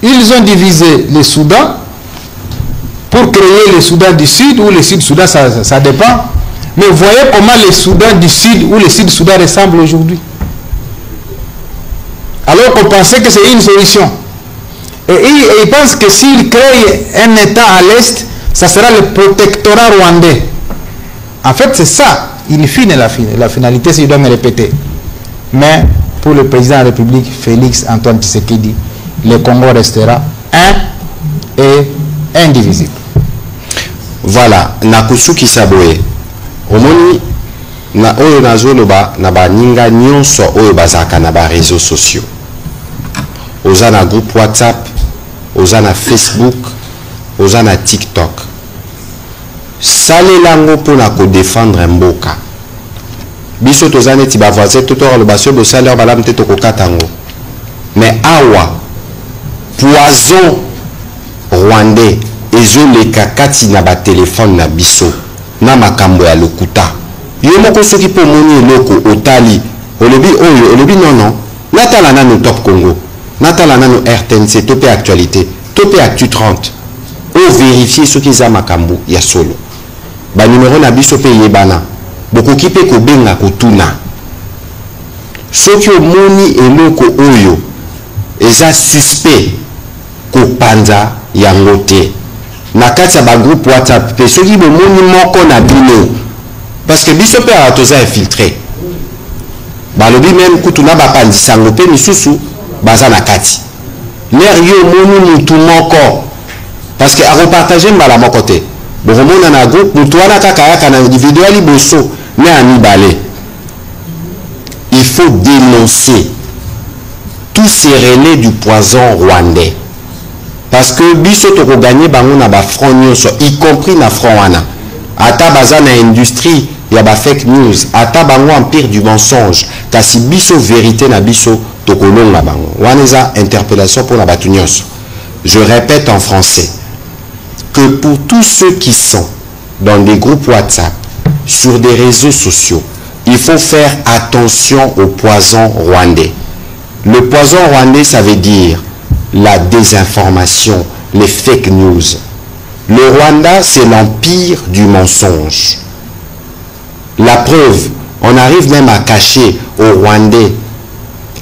[SPEAKER 3] ils ont divisé le Soudan pour créer le Soudan du Sud ou le Sud-Soudan, ça dépend. Mais voyez comment le Soudan du Sud ou le Sud-Soudan ressemble aujourd'hui. Alors qu'on pensait que c'est une solution. Et ils pensent que s'ils créent un État à l'Est, ça sera le protectorat rwandais. En fait, c'est ça, in fine, la finalité, si je dois me répéter. Mais pour le président de la République, Félix Antoine Tshisekedi, le Congo restera un et indivisible.
[SPEAKER 1] Voilà, Nakusuki Saboé. Omoni, na oyo nazoloba na baninga nyonso oyo bazaka na ba réseaux sociaux. Oza na groupe WhatsApp, oza na Facebook, oza na TikTok. Salelango pona ko défendre mboka. Biso tozane ti ba voisin tout le basio bo salaire balam te to katango. Mais awa poison rwandais ezoleka kati na ba téléphone na biso na makambo ya lokuta. Yo moko soki po moni eloko otali olobi oyo olobi non natala nanu Top Congo natala nanu RTNC topé actualité topé actu 30 o vérifier ce qu'ils a makambo ya solo ba numéro na biso pe yebana bokoki pe ko benga ko tuna soki omoni eloko oyo eza suspect ko panza yango te na kati ya ba groupe WhatsApp pe soki bomoni moko na bino parce que biso pe atoza infiltré balobi même kutuna bapandisa ngo pe misusu baza na kati l'air yo moni mutu moko parce que a repartager mbala moko te bokomona na groupe mutu wana kaka yaka na individuali boso mais ami balé il faut dénoncer tous ces relais du poison rwandais parce que biso toko gagner bango na ba front nyonso y compris na front wana ata baza na industrie ya ba fake news ata bango empire du mensonge kasi biso vérité na biso tokolonga bango wana eza interpellation pour la batu nyonso. Je répète en français que pour tous ceux qui sont dans des groupes WhatsApp sur des réseaux sociaux, il faut faire attention au poison rwandais. Le poison rwandais, ça veut dire la désinformation, les fake news. Le Rwanda, c'est l'empire du mensonge. La preuve, on arrive même à cacher aux Rwandais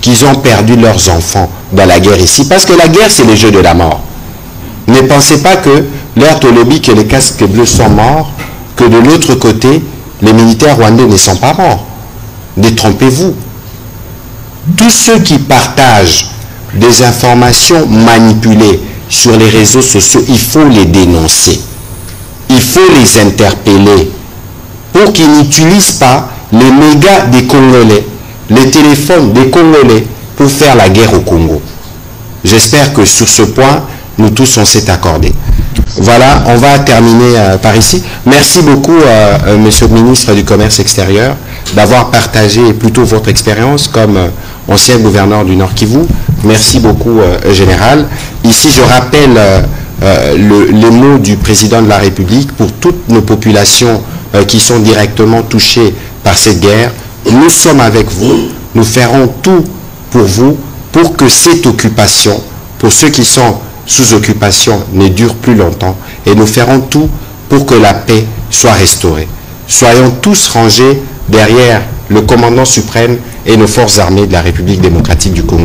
[SPEAKER 1] qu'ils ont perdu leurs enfants dans la guerre ici. Parce que la guerre, c'est le jeu de la mort. Ne pensez pas que l'air Tolobi, que les casques bleus sont morts, que de l'autre côté, les militaires rwandais ne sont pas morts. Détrompez-vous. Tous ceux qui partagent des informations manipulées sur les réseaux sociaux, il faut les dénoncer. Il faut les interpeller pour qu'ils n'utilisent pas les mégas des Congolais, les téléphones des Congolais pour faire la guerre au Congo. J'espère que sur ce point, nous tous on s'est accordés. Voilà, on va terminer par ici. Merci beaucoup, Monsieur le ministre du Commerce extérieur, d'avoir partagé plutôt votre expérience comme ancien gouverneur du Nord Kivu. Merci beaucoup, Général. Ici, je rappelle les mots du président de la République pour toutes nos populations qui sont directement touchées par cette guerre. Nous sommes avec vous. Nous ferons tout pour vous pour que cette occupation, pour ceux qui sont sous occupation, ne dure plus longtemps. Et nous ferons tout pour que la paix soit restaurée. Soyons tous rangés derrière le commandant suprême et nos forces armées de la République démocratique du Congo.